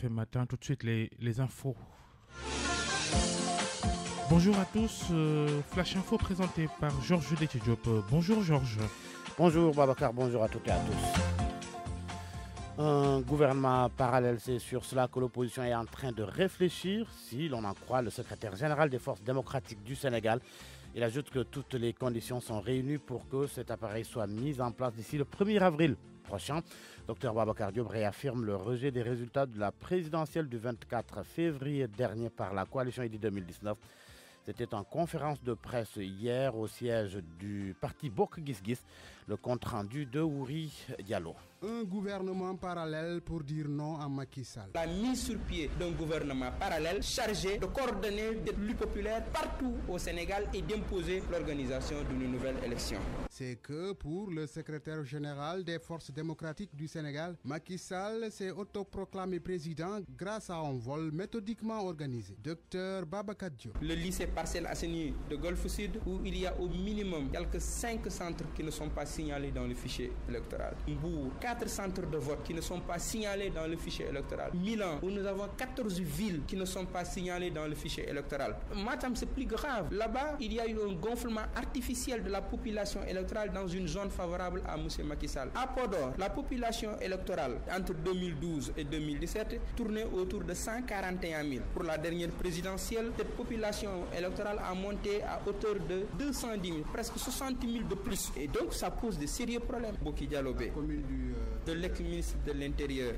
Fait matin, tout de suite les infos. Bonjour à tous, Flash Info présenté par Georges Diop. Bonjour Georges. Bonjour Babacar, bonjour à toutes et à tous. Un gouvernement parallèle, c'est sur cela que l'opposition est en train de réfléchir, si l'on en croit le secrétaire général des forces démocratiques du Sénégal. Il ajoute que toutes les conditions sont réunies pour que cet appareil soit mis en place d'ici le 1er avril prochain. Dr Babacar Diop réaffirme le rejet des résultats de la présidentielle du 24 février dernier par la coalition Idy 2019. C'était en conférence de presse hier au siège du parti Bokk Gis Gis, le compte-rendu de Wuri Diallo. Un gouvernement parallèle pour dire non à Macky Sall. La mise sur pied d'un gouvernement parallèle chargé de coordonner des luttes populaires partout au Sénégal et d'imposer l'organisation d'une nouvelle élection. C'est que pour le secrétaire général des forces démocratiques du Sénégal, Macky Sall s'est autoproclamé président grâce à un vol méthodiquement organisé. Dr Babacar Diop. Le lycée Parcelles Assainies de Golfe Sud, où il y a au minimum quelques 5 centres qui ne sont pas signalés dans le fichier électoral. Mbour, 4 centres de vote qui ne sont pas signalés dans le fichier électoral. Milan, où nous avons 14 villes qui ne sont pas signalées dans le fichier électoral. Matam, c'est plus grave. Là-bas, il y a eu un gonflement artificiel de la population électorale dans une zone favorable à M. Macky Sall. À Podor, la population électorale entre 2012 et 2017 tournait autour de 141 000. Pour la dernière présidentielle, cette population électorale a monté à hauteur de 210 000, presque 60 000 de plus. Et donc, ça pose de sérieux problèmes. Boki Dialobé, de l'ex-ministre de l'Intérieur,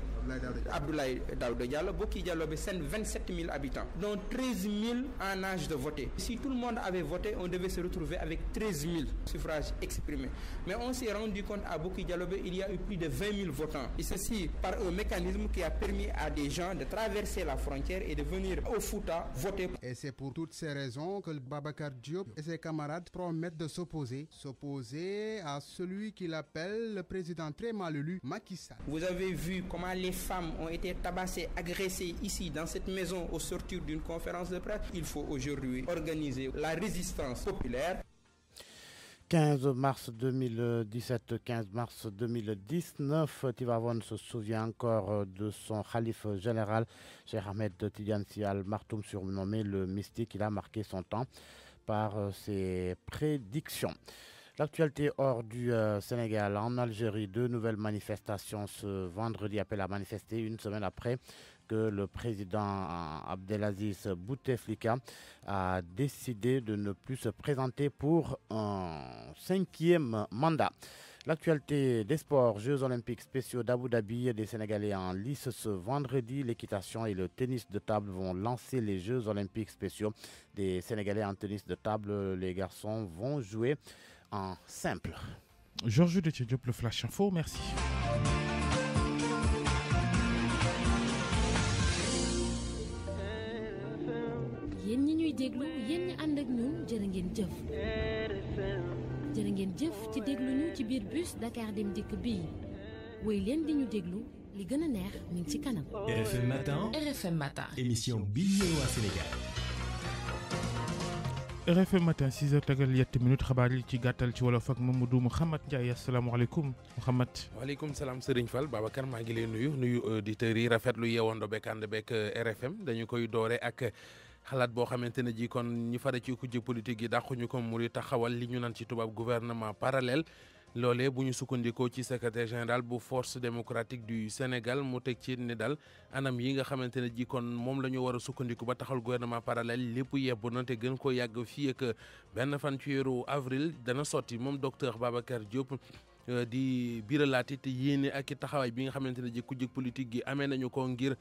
Abdoulaye Daouda Diallo, Boki Dialobé, c'est 27 000 habitants, dont 13 000 en âge de voter. Si tout le monde avait voté, on devait se retrouver avec 13 000 suffrages exprimés. Mais on s'est rendu compte à Boki Dialobé, il y a eu plus de 20 000 votants. Et ceci par un mécanisme qui a permis à des gens de traverser la frontière et de venir au Fouta voter. Et c'est pour toutes ces raisons que Babacar Diop et ses camarades promettent de s'opposer à celui qu'il appelle le président très mal élu, Macky Sall. Vous avez vu comment les femmes ont été tabassées, agressées ici dans cette maison au sortir d'une conférence de presse. Il faut aujourd'hui organiser la résistance populaire. 15 mars 2017, 15 mars 2019, Tivaouane se souvient encore de son khalife général, Cheikh Ahmed Tidiane Sy Al Maktoum, surnommé le mystique. Il a marqué son temps par ses prédictions. L'actualité hors du Sénégal, en Algérie, 2 nouvelles manifestations ce vendredi appellent à manifester une semaine après que le président Abdelaziz Bouteflika a décidé de ne plus se présenter pour un 5e mandat. L'actualité des sports, Jeux olympiques spéciaux d'Abu Dhabi, des Sénégalais en lice ce vendredi. L'équitation et le tennis de table vont lancer les Jeux olympiques spéciaux des Sénégalais en tennis de table. Les garçons vont jouer en simple. Georges Diop, le Flash Info, merci. yéen ñi ñuy déglu yéen ñi ànd ak ñun jërë ngeen jëf jërë ngeen jëf ci déglu ñu ci biir bus Dakar Dem Dikk bii woy leen di ñu déglu li gën a neex mi ngi ci kanam. RFM Matin. RFM Matin. émission bi ñëw waa Sénégal. RFM Matin 6h tegal 7 minutes xabaar yi ci gàttal ci wolof ak Mamadou Mouhamed Ndiaye asalaamaaleykum Mouhamed. waaleykum salaam Serigne Fall Babacar maa ngi lay nuyu auditeurs yi rafetlu yeewando bekk ànd bekk RFM dañu koy doore ak xalaat boo xamante ne ji kon ñi fare ci kujje politique yi dàquñu ko muri taxawal li ñu naan ci tubaab gouvernement parallèle. loolee bu ñu sukkandikoo ci secrétaire général bu force démocratique du Sénégal mu teg ci ne dal anam yi nga xamante ne ji kon moom la ñu war a sukkandiku ba taxal gouvernement parallèle lépp yebb na te gën ko yàgg fii ak benn fan ci weeru avril dana sotti moom docteur Babacar Diop di biralaati te yéene ak i taxawaay bi nga xamante ne ji kujje politique gi amee nañu ko ngir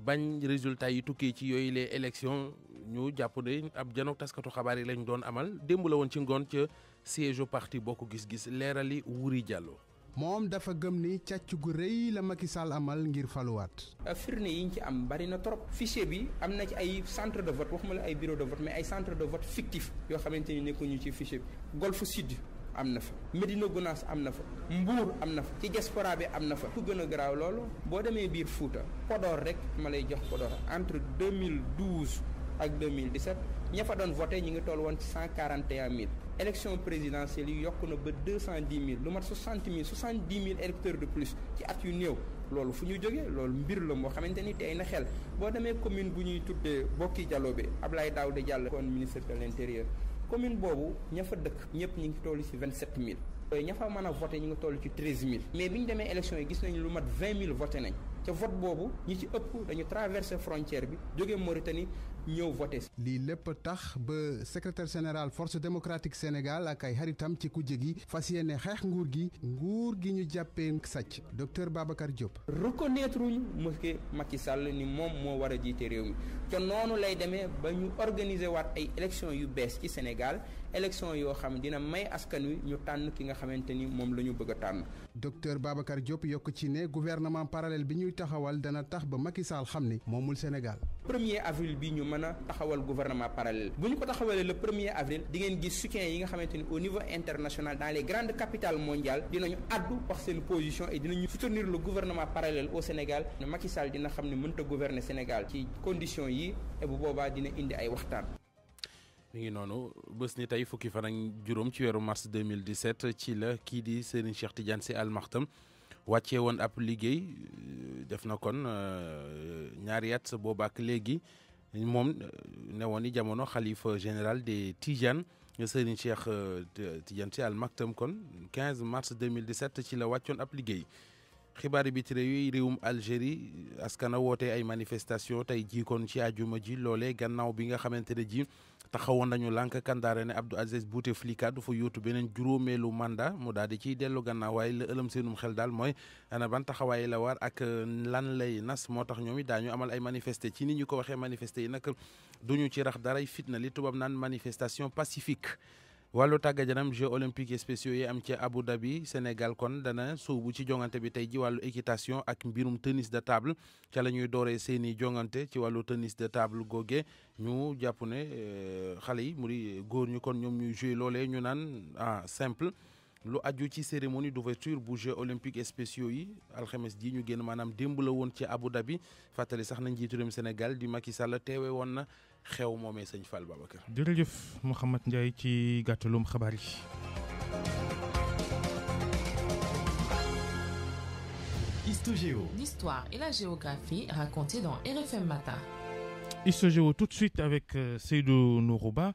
bañ résultat yi tukkee ci yooyu les élections ñu jàpp ne ab janook taskatu xabaar yi lañ doon amal démb la woon ci ngoon ca siège parti Bokk Gis Gis leerali Wuri Diallo. moom dafa gëm ni càcc gu rëy la Macky Sall amal ngir faluwaat. firnde yi ñu ci am bari na trop fichier bi am na ci ay centre de vote waxuma la ay bureau de vote mais ay centre de vote fictif yoo xamante ni nekkuñu ci fichier bi. Golfe Sud am na fa Médina Gounass am na fa Mbour am na fa ci diaspora bi am na fa ku gën a garaaw loolu boo demee biir Fouta Podor rek ma lay jox Podor entre 2012 ak 2017 ña fa doon voté ñi ngi toll woon ci 141 000 élection présidentielle yi yokku na ba 210 000 lu mat 60 000 70 000 électeurs de plus ci at yu néew loolu fu ñu jógee loolu mbir la moo xamante ni tey na xel boo demee commune bu ñuy tuddee Bokki Dialobé Ablaye Daouda Diallo kon ministre de l'intérieur commune boobu ña fa dëkk ñëpp ñu ngi toll ci 27000 ña fa mën a voté ñu ngi toll ci 13000 mais bi ñu demee élection yi gis nañu lu mat 20000 voté nañ ca vote boobu ñi ci ëpp dañu traversé frontière bi jógee Mauritanie ñëw voté. lii lépp tax ba secrétaire général force démocratique Sénégal ak ay xaritam ci kujje gi fas yéene xeex nguur gi ñu jàppee sàcc docteur Babacar Diop. reconnaître ñu monsieur Macky Sall ni moom moo war a jiite réew mi te noonu lay demee ba ñu organiser waat ay élections yu bees ci Sénégal élections yoo xam dina may askan wi ñu tànn ki nga xamante ni moom la ñu bëgg a tànn. docteur Babacar Diop yokk ci ne gouvernement parallèle bi ñuy taxawal dana tax ba Macky Sall xam ni moomul Sénégal. 1er avril bi ñu mën a taxawal gouvernement parallèle bu ñu ko taxawalee le 1er avril di ngeen gis soutien yi nga xamante ni au niveau international dans les grandes capitales mondiales dinañu addu wax seen position et dinañu soutenir le gouvernement parallèle au Sénégal ne Macky Sall dina xam ne mënta gouverner Sénégal ci conditions yi et bu boobaa dina indi ay waxtaan. mi ngi noonu bés ni tey fukki fan ak juróom ci weeru mars 2017 ci la kii di Serigne Cheikh Tidiane Sy Al Maktoum wàccee woon ab liggéey def na kon ñaari at boobaak léegi moom ne woon ni jamono xalifa général des Tidiane Serigne Cheikh Tidiane Sy Al Maktoum kon 15 mars 2017 ci la wàccoon ab liggéey. xibaar yi biti réewum Algérie askana woote ay manifestation tey jii kon ci àjjuma ji loolee gannaaw bi nga xamante ne ji taxawoon nañu lànk kandaare ne Abdou Aziz Bouteflika du fa yóotu beneen juróomeelu mandat mu daal di ciy dellu gannaaw waaye la ëlëm seenum xel daal mooy ana ban taxawaay la war ak lan lay nas moo tax ñoom it daañu amal ay manifester ci ni ñu ko waxee manifester yi nag duñu ci rax daray fitna li tubaab naan manifestation pacifique. wàllu tàggat yaram Jeux olympiques spéciaux yi am ci Abu Dhabi Sénégal kon dana sóobu ci jongante bi tey ji wàllu équitation ak mbirum tennis de table ca la ñuy dooree seeni jongante ci wàllu tennis de table googe ñu jàpp ne xale yi mu di góor ñu kon ñoom ñuy joué loolee ñu naan simple lu aju ci cérémonie d'ouverture bu Jeux olympiques spéciaux yi alxames ji ñu génn maanaam démb la woon ci Abu Dhabi fàttali sax na njiitu réewum Sénégal di Macky Sall teewe woon na xew moomee sëñ Fall Babacar. jërëjëf Mouhamed Ndiaye ci gàttalum xabaar yi. Histogéo. L'histoire et la géographie racontées dans RFM Matin. Histogéo tout de suite avec Seydou Nourouba.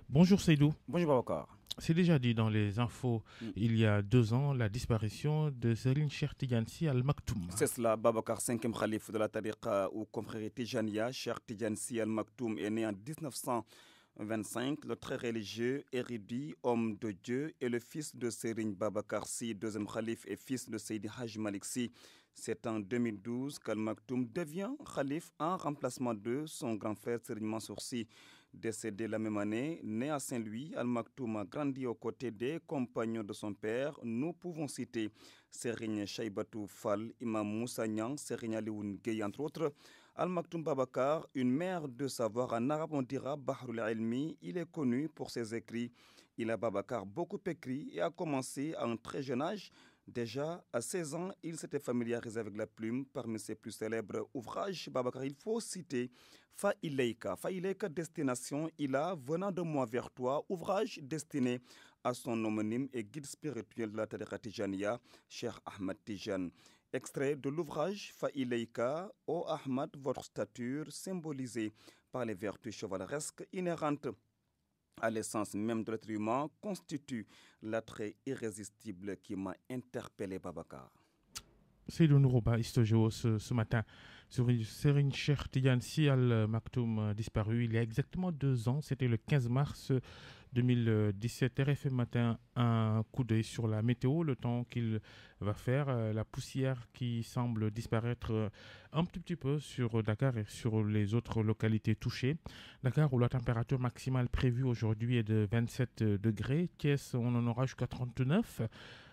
Bonjour Seydou. Bonjour Babacar. C'est déjà dit dans les infos, il y a 2 ans, la disparition de Serigne Cheikh Tidiane Sy Al Maktoum. C'est cela, Babacar, 5e calife de la tariqa ou confrérie Tijaniya. Cheikh Tidiane Sy Al Maktoum est né en 1925. Le très religieux, érudit, homme de Dieu et le fils de Serigne Babacar Sy, 2e calife et fils de Seydi Hadj Malick Sy. C'est en 2012 qu'Al Maktoum devient calife en remplacement de son grand frère Serigne Mansour Sy. Décédé la même année, né à Saint-Louis, Al Maktoum a grandi aux côtés des compagnons de son père. Nous pouvons citer Serigne Chaibatou Fall, Imam Moussa Niang, Serigne Alioune Gueye, entre autres. Al Maktoum Babacar, une mère de savoir, en arabe on dira Bahrul Ilmi. Il est connu pour ses écrits. Il a Babacar beaucoup écrit et a commencé à un très jeune âge. Déjà, à 16 ans, il s'était familiarisé avec la plume. Parmi ses plus célèbres ouvrages, Babacar, il faut citer Fa'ileika. Fa'ileika, destination, il a Venant de moi vers toi, ouvrage destiné à son homonyme et guide spirituel de la tariqa Tijaniya, Cheikh Ahmad Tijan. Extrait de l'ouvrage Fa'ileika, ô Ahmad, votre stature symbolisée par les vertus chevaleresques inhérentes à l'essence même de l'être humain, constitue l'attrait irrésistible qui m'a interpellé, Babacar. Seydou Nourouba, Histogéo, ce matin, sur Serigne Cheikh Tidiane Sy Al Maktoum disparu il y a exactement 2 ans, c'était le 15 mars 2017. RFM Matin, un coup d'œil sur la météo, le temps qu'il va faire, la poussière qui semble disparaître un petit peu sur Dakar et sur les autres localités touchées. Dakar où la température maximale prévue aujourd'hui est de 27 degrés. Thiès, on en aura jusqu'à 39.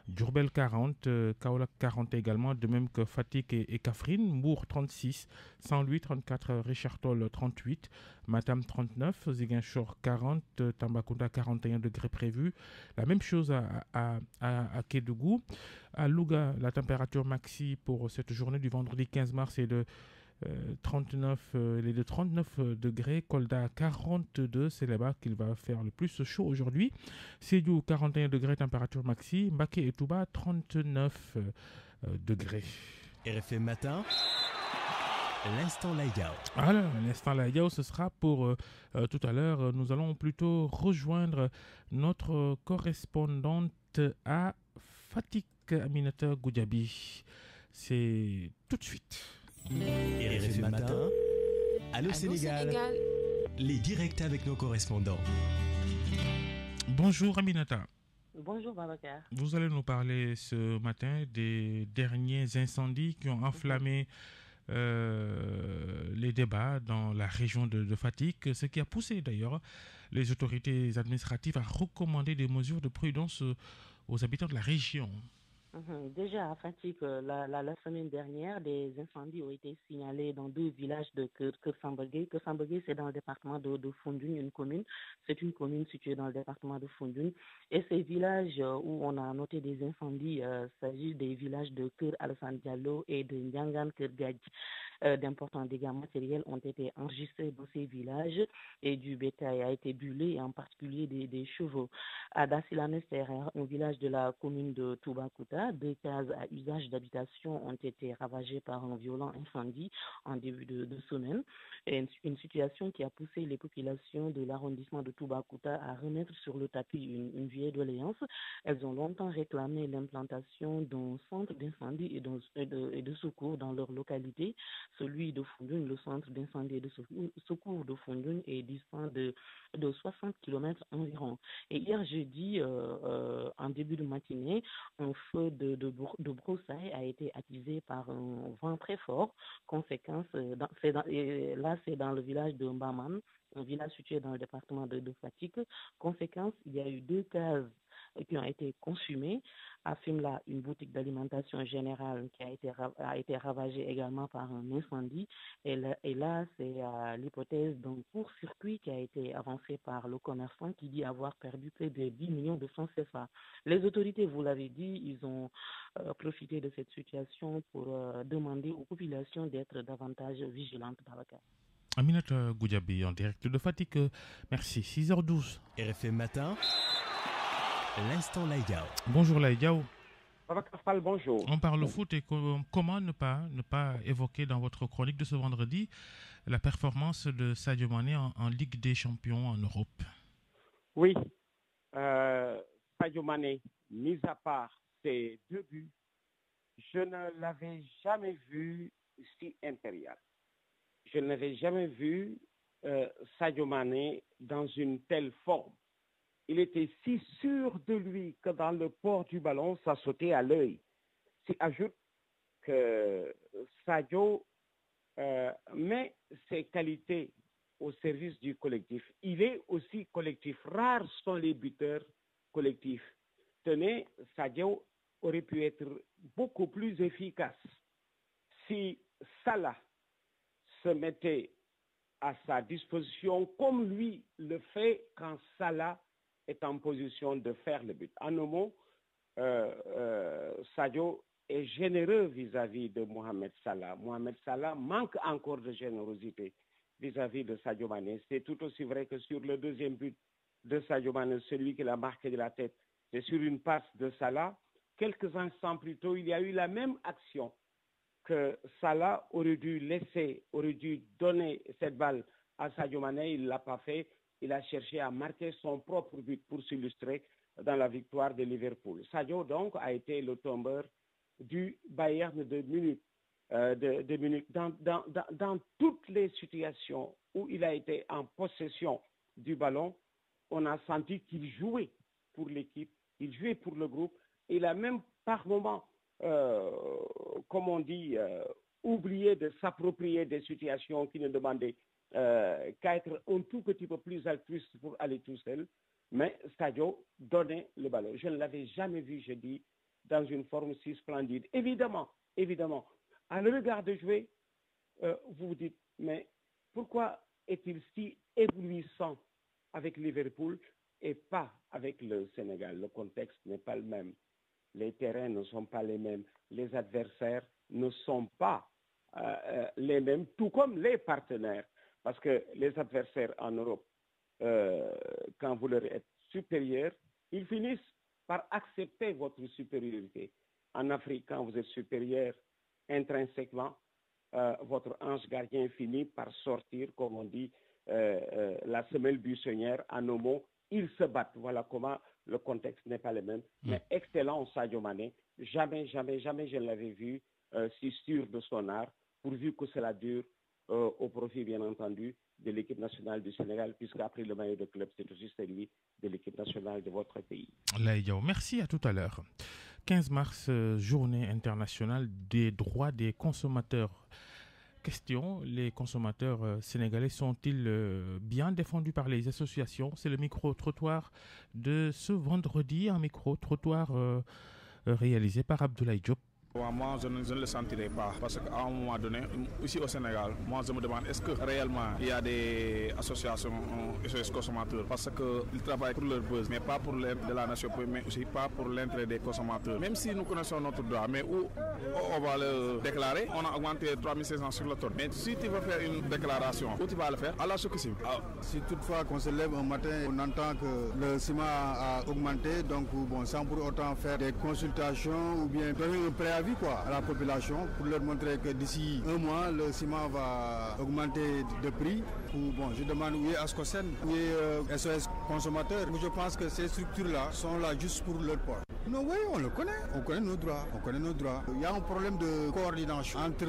Diourbel 40, Kaolack 40 également, de même que Fatick et Kaffrine, Mbour 36, Saint-Louis 34, Richard Toll 38, Matam 39, Ziguinchor 40, Tambacounda 41 degrés prévus. La même chose à Kédougou. À Louga, la température maxi pour cette journée du vendredi 15 mars est de 39 degrés. Kolda 42, c'est là-bas qu'il va faire le plus chaud aujourd'hui. Sédhiou 41 degrés température maxi. Mbacké et Touba 39 degrés. RFM Matin, l'instant Laïgao. Alors, l'instant Laïgao, ce sera pour tout à l'heure. Nous allons plutôt rejoindre notre correspondante à Fatick, Aminata Goudiaby. C'est tout de suite. RFM Matin, Allô Sénégal. Les directs avec nos correspondants. Bonjour Aminata. Bonjour Babacar. Vous allez nous parler ce matin des derniers incendies qui ont enflammé les débats dans la région de Fatick, ce qui a poussé d'ailleurs les autorités administratives à recommander des mesures de prudence aux habitants de la région. Déjà à Fatick, la semaine dernière, des incendies ont été signalés dans 2 villages de Kersambagé. Kersambagé, c'est dans le département de Foundiougne, une commune. C'est une commune située dans le département de Foundiougne. Et ces villages où on a noté des incendies, s'agit des villages de Ker Alassane Diallo et de Nyangan Kergadj. D'importants dégâts matériels ont été enregistrés dans ces villages et du bétail a été brûlé, en particulier des chevaux. À Dassilanesser, un village de la commune de Toubacouta, 2 cases à usage d'habitation ont été ravagées par un violent incendie en début de semaine. Et une situation qui a poussé les populations de l'arrondissement de Toubacouta à remettre sur le tapis une vieille doléance. Elles ont longtemps réclamé l'implantation d'un centre d'incendie et de secours dans leur localité. Celui de Foundiougne, le centre d'incendie et de secours de Foundiougne est distant de 60 km environ. Et hier jeudi, en début de matinée, un feu de broussailles a été attisé par un vent très fort. Conséquence, c'est dans le village de Mbaman, un village situé dans le département de Fatick. Conséquence, il y a eu 2 cases qui ont été consumées. À Fimela, une boutique d'alimentation générale qui a été ravagée également par un incendie. Et là c'est l'hypothèse d'un court-circuit qui a été avancé par le commerçant qui dit avoir perdu près de 10 millions de francs CFA. Les autorités, vous l'avez dit, ils ont profité de cette situation pour demander aux populations d'être davantage vigilantes. Aminata Goudiaby en direct de Fatick. Merci. 6h12. RFM Matin, l'instant Laïgao. Bonjour Laïgao. Bonjour. On parle foot et comment ne pas évoquer dans votre chronique de ce vendredi la performance de Sadio Mané en Ligue des Champions en Europe. Oui, Sadio Mané, mis à part ses 2 buts, je ne l'avais jamais vu si impérial. Je n'avais jamais vu Sadio Mané dans une telle forme. Il était si sûr de lui que dans le port du ballon, ça sautait à l'œil. S'y ajoute que Sadio met ses qualités au service du collectif. Il est aussi collectif. Rares sont les buteurs collectifs. Tenez, Sadio aurait pu être beaucoup plus efficace si Salah se mettait à sa disposition comme lui le fait quand Salah est en position de faire le but. En un mot, Sadio est généreux vis-à-vis de Mohamed Salah. Mohamed Salah manque encore de générosité vis-à-vis de Sadio Mané. C'est tout aussi vrai que sur le 2e but de Sadio Mané, celui qui l'a marqué de la tête, c'est sur une passe de Salah. Quelques instants plus tôt, il y a eu la même action que Salah aurait dû donner cette balle à Sadio Mané. Il ne l'a pas fait. Il a cherché à marquer son propre but pour s'illustrer dans la victoire de Liverpool. Sadio, donc, a été le tombeur du Bayern de Munich. Dans toutes les situations où il a été en possession du ballon, on a senti qu'il jouait pour l'équipe, il jouait pour le groupe. Il a même par moments, comme on dit, oublié de s'approprier des situations qui ne demandaient qu'à être un tout petit peu plus altruiste pour aller tout seul. Mais Sadio donnait le ballon. Je ne l'avais jamais vu, je dis, dans une forme si splendide. Évidemment, à le regard de jouer, vous vous dites, mais pourquoi est-il si éblouissant avec Liverpool et pas avec le Sénégal? Le contexte n'est pas le même. Les terrains ne sont pas les mêmes. Les adversaires ne sont pas les mêmes, tout comme les partenaires. Parce que les adversaires en Europe, quand vous leur êtes supérieur, ils finissent par accepter votre supériorité. En Afrique, quand vous êtes supérieur, intrinsèquement, votre ange gardien finit par sortir, comme on dit, la semelle buissonnière. En un mot, ils se battent. Voilà comment le contexte n'est pas le même. Mais excellent, Sadio Mané. Jamais je ne l'avais vu si sûr de son art, pourvu que cela dure au profit, bien entendu, de l'équipe nationale du Sénégal, puisqu'après le maillot de club, c'est aussi celui de l'équipe nationale de votre pays. Laïo, merci, à tout à l'heure. 15 mars, journée internationale des droits des consommateurs. Question, les consommateurs sénégalais sont-ils bien défendus par les associations? C'est le micro-trottoir de ce vendredi, un micro-trottoir réalisé par Abdoulaye Diop. Moi, je ne le sentirai pas parce qu'à un moment donné, ici au Sénégal, moi je me demande est-ce que réellement il y a des associations SOS consommateurs parce qu'ils travaillent pour leur buzz, mais pas pour l'intérêt de la nation, mais aussi pas pour l'intérêt des consommateurs. Même si nous connaissons notre droit, mais où on va le déclarer, on a augmenté 3500 sur le tonne. Mais si tu veux faire une déclaration, où tu vas le faire? À la Sococim. Si toutefois qu'on se lève un matin, on entend que le ciment a augmenté, donc bon, sans pour autant faire des consultations ou bien donner un préavis à la population pour leur montrer que d'ici un mois le ciment va augmenter de prix. Bon, je demande où est Ascosen, où est SOS consommateur. Je pense que ces structures-là sont là juste pour leur part. Non, oui, on le connaît. On connaît nos droits. Il y a un problème de coordination entre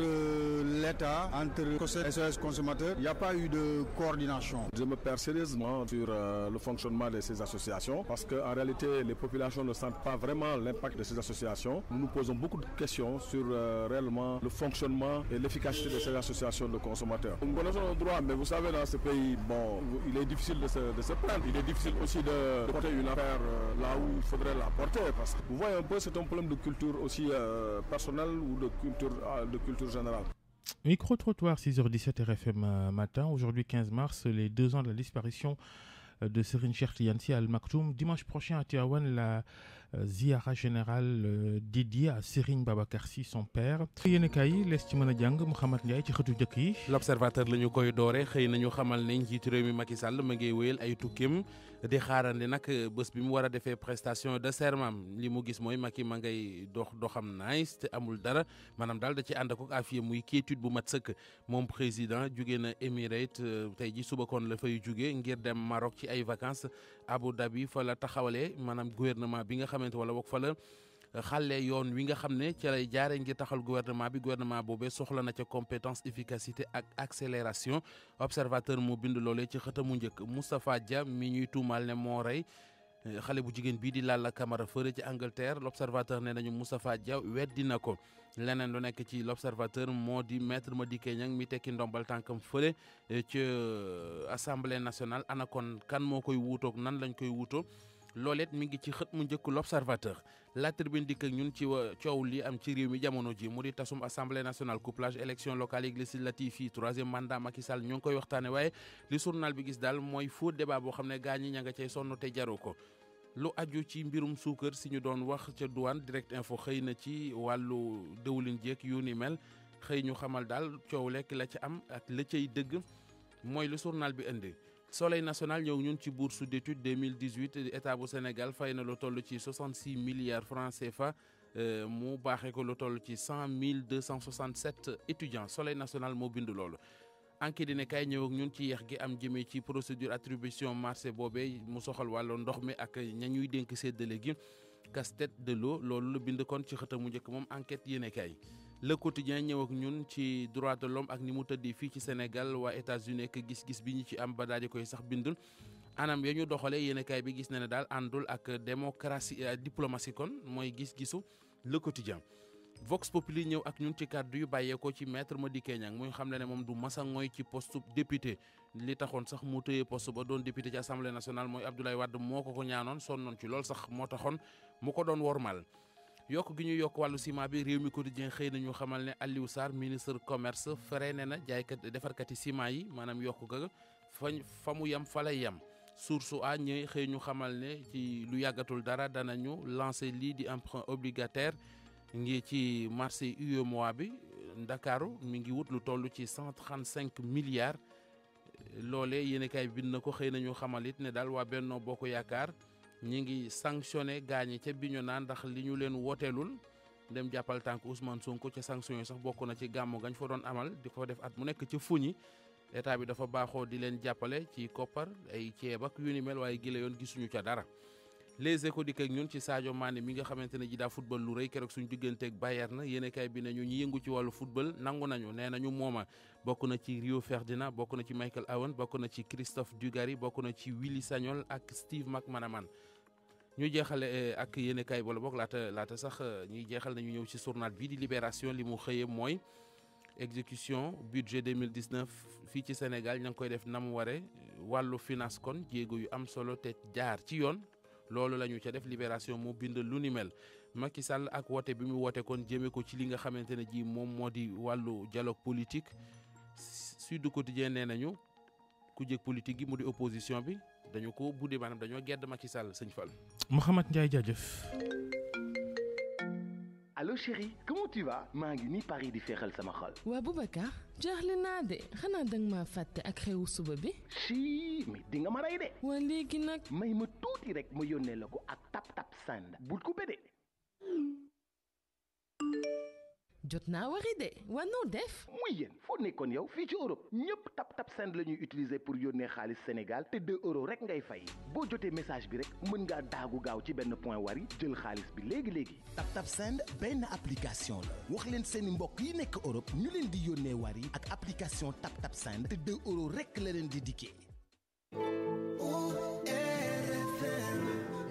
l'État, entre SOS consommateur. Il n'y a pas eu de coordination. Je me perds sérieusement sur le fonctionnement de ces associations parce qu'en réalité, les populations ne sentent pas vraiment l'impact de ces associations. Nous nous posons beaucoup de questions sur réellement le fonctionnement et l'efficacité de ces associations de consommateurs. Nous connaissons nos droits, mais vous savez, dans ce pays, bon, il est difficile de se plaindre. Il est difficile aussi de porter une affaire là où il faudrait la porter. Parce que vous voyez un peu, c'est un problème de culture aussi personnelle ou de culture générale. Micro-trottoir, 6h17 RFM matin. Aujourd'hui, 15 mars, les 2 ans de la disparition de Serigne Cheikh Tidiane Sy Al Maktoum. Dimanche prochain à Tivaouane, la ziara générale dédiée à Serigne Babacar Sy, son père. yéen kay les ci mën a jàng Mouhamed Ndiaye ci xëtu njëkk yi. L'observateur la ñu koy doore xëy nañu xamal ne njiitu réew mi Macky Sall ma ngi wéyal ay tukkim di xaarandi nag bés bi mu war a defee prestation de serment li mu gis mooy Macky ma ngay doxam nice te amul dara maanaam daal da ci ànd ak afiya muy quiétude bu mat sëkk moom président jóge na Émirats tey ji suba kon la fay jóge ngir dem Maroc ci ay vacances Abu Dhabi fa la taxawalee maanaam gouvernement bi nga xamante wala boog fa la xale yoon wi nga xam ne ca lay jaare ngir taxal gouvernement boobee soxla na ca compétence efficacité ak accélération observateur moo bind loolee ci xëtamu njëkk Moustapha Dia mi ñuy tuumaal ne moo rey xale bu jigéen bii di Lalla Camara fële ci Angleterre l'observateur ne nañu Moustapha Dia weddi na ko leneen lu nekk ci l'observateur moo di maître Madické Niang mi tekki ndombal tànkam fële ci assemblée nationale ana kon kan moo koy wuutoog nan lañ koy wuutoo looleet mi ngi ci xët mu njëkk l'observateur la tribune dikk ak ñun ci coow li am ci réew mi jamono ji mu di tasum assemblée nationale couplage élection locale yi législative yi 3e mandat Macky Sall ñu ngi koy waxtaane waaye li journal bi gis daal mooy faux débat boo xam ne gaa ñi ña nga cay sonn te jaru ko lu aju ci mbirum suukar si ñu doon wax ca douane direct info xëy na ci wàllu dëwlin jeeg yu ni mel xëy ñu xamal daal coow lekk la ca am ak la cay dëgg mooy lu journal bi indi Soleil national ñëw ñun ci bourse d'études 2018 état bu Sénégal fay na lu toll ci 66 milliards francs CFA mu baaxee ko lu toll ci 100 267 étudiants Soleil national moo bind loolu. enquête dina kay ñëw ak ñun ci yeex gi am jëmee ci procédure attribution marché boobee mu soxal wàllu ndox mi ak ña ñuy dénk séddale gi casse-tête de l'eau loolu la bind kon ci xëtamu njëkk moom enquête yéene kay. Le quotidien ñëw ak ñun ci droit de l'homme ak ni mu tëddee fii ci Sénégal waa États-Unis ak gis-gis bi ñu ci am ba daal di koy sax bindul anam ya ñu doxalee yéenekaay bi gis na ne daal àndul ak démocratie diplomatie kon mooy gis-gisu Le Quotidien. Vox Populi ñëw ak ñun ci kàddu yu bàyyeekoo ci maître Madické Niang muy xam ne moom du masa ngooy ci poste député li taxoon sax mu tëye poste ba doon député ci assemblée nationale mooy Abdoulaye Wade moo ko ñaanoon sonnoon ci lool sax moo taxoon mu ko doon wormal. yokk gi ñu yokk wàllu ciment bi réew mi quotidien xëy na ñu xamal ne Aliou Sarr ministre commerce freiné na jaaykat defarkati ciment yi maanaam yokk ga fa mu yem fa lay yem source a ñëw xëy ñu xamal ne ci lu yàggatul dara danañu lancer lii di emprunt obligataire ngi ci marché UEMOA bi Ndakaaru mi ngi wut lu toll ci 135 milliards loolee yéenekaay bind na ko xëy na ñu xamal it ne daal waa Benno Bokk Yaakaar ñi ngi sanctionné gaañi ca Bignona ndax li ñu leen wooteelul dem jàppal tànk Ousmane Sonko ca sanction yi sax bokk na ci gàmmu gañ fa doon amal di ko def at mu nekk ci fuñi état bi dafa baaxoo di leen jàppale ci koppar ay ceeb ak yu ni mel waaye gile yoon gisuñu ca dara. Les Échos dikk ak ñun ci Sadio Mané mi nga xamante ne ji daa football lu rëy keroog suñu digganteeg Bayern yéenekaay bi nañu ñi yëngu ci wàllu football nangu nañu nee nañu mooma bokk na ci Rio Ferdinand bokk na ci Michael Owen bokk na ci Christophe Dugarry bokk na ci Willy Sagnol ak Steve McManaman. ñu jeexale ak yéenekaay wala boog laata sax ñuy jeexal nañu ñëw ci journal bii di Libération li mu xëyee mooy exécution budget 2019 fii ci Sénégal ña ngi koy def na mu ware wàllu finance kon jéego yu am solo te jaar ci yoon. loolu la ñu ca def Libération moo bind lu ni mel Macky Sall ak woote bi mu woote kon jëmee ko ci li nga xamante ne ji moom moo di wàllu dialogue politique Sud Quotidien nee nañu ku jëg politique gi mu di opposition bi dañu ko buddi maanaam dañoo gedd Macky Sall sëñ Fall. Mouhamed Ndiaye jaajëf. Allô chérie, comment tu vas? maa ngi ni Paris di féexal sama xol. waa Boubacar jaaxle naa de xanaa danga ma fàtte ak xewu suba bi. si mais di nga ma rey de. waa léegi nag. may ma tuuti rek ma yónnee la ko ak tap sand bul ko bédee. jot naa wari de waa noo def. muy yéen foo nekkoon yow fii ci Europe ñëpp tap sand la ñuy utiliser pour yónnee xaalis Sénégal te 2 euros rek ngay fay boo jotee message bi rek mën ngaa daagu gaaw ci benn point wari jël xaalis bi léegi. tap sand benn application la wax leen seeni mbokk yi nekk Europe ñu leen di yónnee wari ak application tap sand te 2 euros rek la leen di dikkee.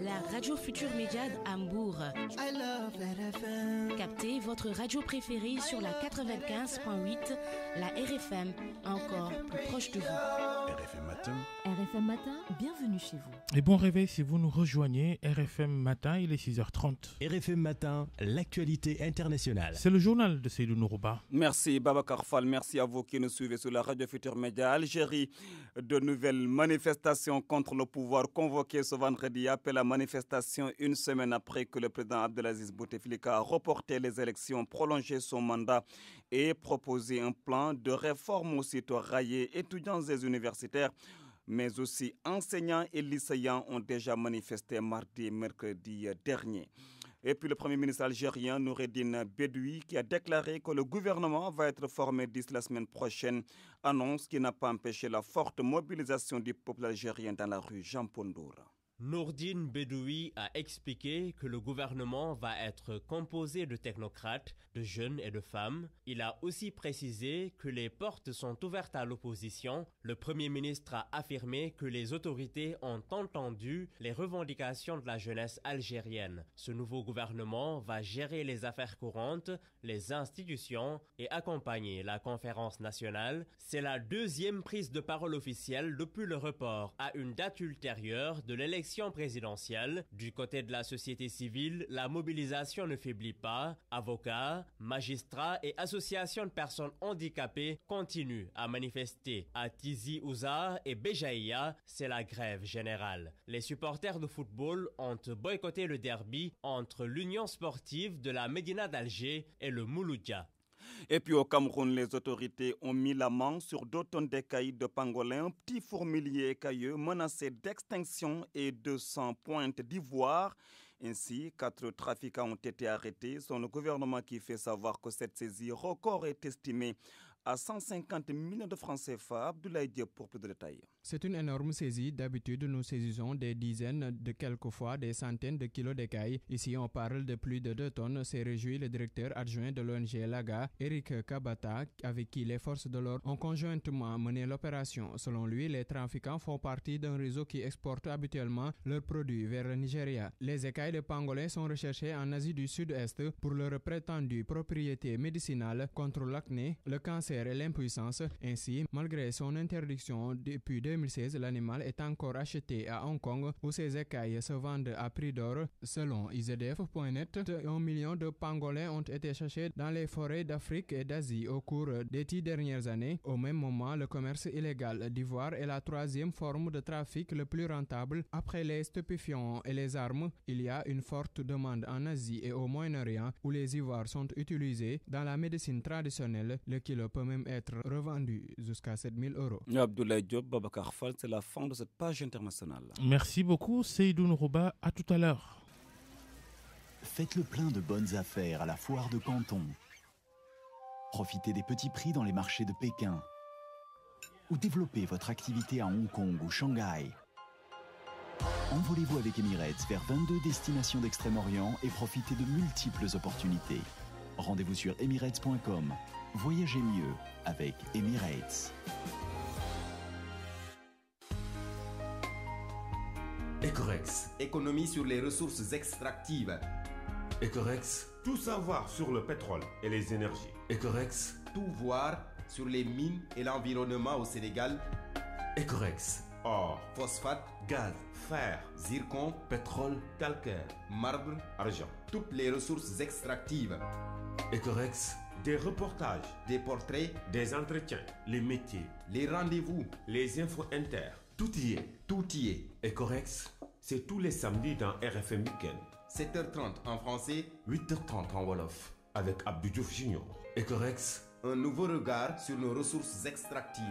La radio Futur Média à Hambourg. I love RFM. Captez votre radio préférée sur la 95.8, la RFM, encore plus proche de vous. RFM Matin. RFM Matin, bienvenue chez vous. Et bon réveil si vous nous rejoignez. RFM Matin, il est 6h30. RFM Matin, l'actualité internationale. C'est le journal de Seydou Nourouba. Merci Babacar Fall, merci à vous qui nous suivez sur la radio Futur Média. Algérie, de nouvelles manifestations contre le pouvoir convoquées ce vendredi appellent la manifestation une semaine après que le président Abdelaziz Bouteflika a reporté les élections, prolongé son mandat et proposé un plan de réforme aussitôt raillé. Étudiants et universitaires, mais aussi enseignants et lycéens ont déjà manifesté mardi et mercredi dernier. Et puis le Premier ministre algérien Noureddine Bedoui qui a déclaré que le gouvernement va être formé d'ici la semaine prochaine, annonce qui n'a pas empêché la forte mobilisation du peuple algérien dans la rue Jean-Paul Ndoura. Noureddine Bedoui a expliqué que le gouvernement va être composé de technocrates, de jeunes et de femmes. Il a aussi précisé que les portes sont ouvertes à l'opposition. Le Premier ministre a affirmé que les autorités ont entendu les revendications de la jeunesse algérienne. Ce nouveau gouvernement va gérer les affaires courantes, les institutions et accompagner la conférence nationale. C'est la deuxième prise de parole officielle depuis le report à une date ultérieure de l'élection présidentielle. Du côté de la société civile, la mobilisation ne faiblit pas. Avocats, magistrats et associations de personnes handicapées continuent à manifester. À Tizi Ouzar et Béjaïa, c'est la grève générale. Les supporters de football ont boycotté le derby entre l'Union sportive de la Médina d'Alger et le Mouloudia. Et puis au Cameroun, les autorités ont mis la main sur 2 tonnes d'écailles de pangolin, un petit fourmilier écailleux menacé d'extinction et 200 pointes d'ivoire. Ainsi, 4 trafiquants ont été arrêtés. C'est le gouvernement qui fait savoir que cette saisie record est estimée à 150 millions de francs CFA. Abdoulaye Diop pour plus de détails. C'est une énorme saisie. D'habitude, nous saisissons des dizaines, de quelquefois des centaines de kilos d'écailles. Ici, on parle de plus de 2 tonnes. C'est réjoui le directeur adjoint de l'ONG Laga, Eric Kabata, avec qui les forces de l'ordre ont conjointement mené l'opération. Selon lui, les trafiquants font partie d'un réseau qui exporte habituellement leurs produits vers le Nigeria. Les écailles de pangolin sont recherchées en Asie du Sud-Est pour leur prétendue propriété médicinale contre l'acné, le cancer et l'impuissance. Ainsi, malgré son interdiction depuis 2016, l'animal est encore acheté à Hong Kong où ses écailles se vendent à prix d'or. Selon IZDF.net, 1 million de pangolins ont été cherchés dans les forêts d'Afrique et d'Asie au cours des 10 dernières années. Au même moment, le commerce illégal d'ivoire est la 3e forme de trafic le plus rentable. Après les stupéfiants et les armes, il y a une forte demande en Asie et au Moyen-Orient où les ivoires sont utilisés. Dans la médecine traditionnelle, le kilo peut même être revendu jusqu'à 7 000 €. Abdoulaye Diop, Babacar Fall, c'est la fin de cette page internationale. Merci beaucoup Seydou Nourouba, à tout à l'heure. Faites le plein de bonnes affaires à la foire de Canton. Profitez des petits prix dans les marchés de Pékin. Ou développez votre activité à Hong Kong ou Shanghai. Envolez-vous avec Emirates vers 22 destinations d'Extrême-Orient et profitez de multiples opportunités. Rendez-vous sur emirates.com. Voyagez mieux avec Emirates. Ecorex. Économie sur les ressources extractives. Ecorex. Tout savoir sur le pétrole et les énergies. Ecorex. Tout voir sur les mines et l'environnement au Sénégal. Ecorex. Or, phosphate, gaz, fer, zircon, pétrole, calcaire, marbre, argent. Toutes les ressources extractives. Ecorex. Des reportages, des portraits, des entretiens, les métiers, les rendez-vous, les infos inter. Tout y est. Tout y est. Ecorex, c'est tous les samedis dans RFM Weekend. 7h30 en français, 8h30 en Wolof, avec Abdou Diouf Junior. Ecorex, un nouveau regard sur nos ressources extractives.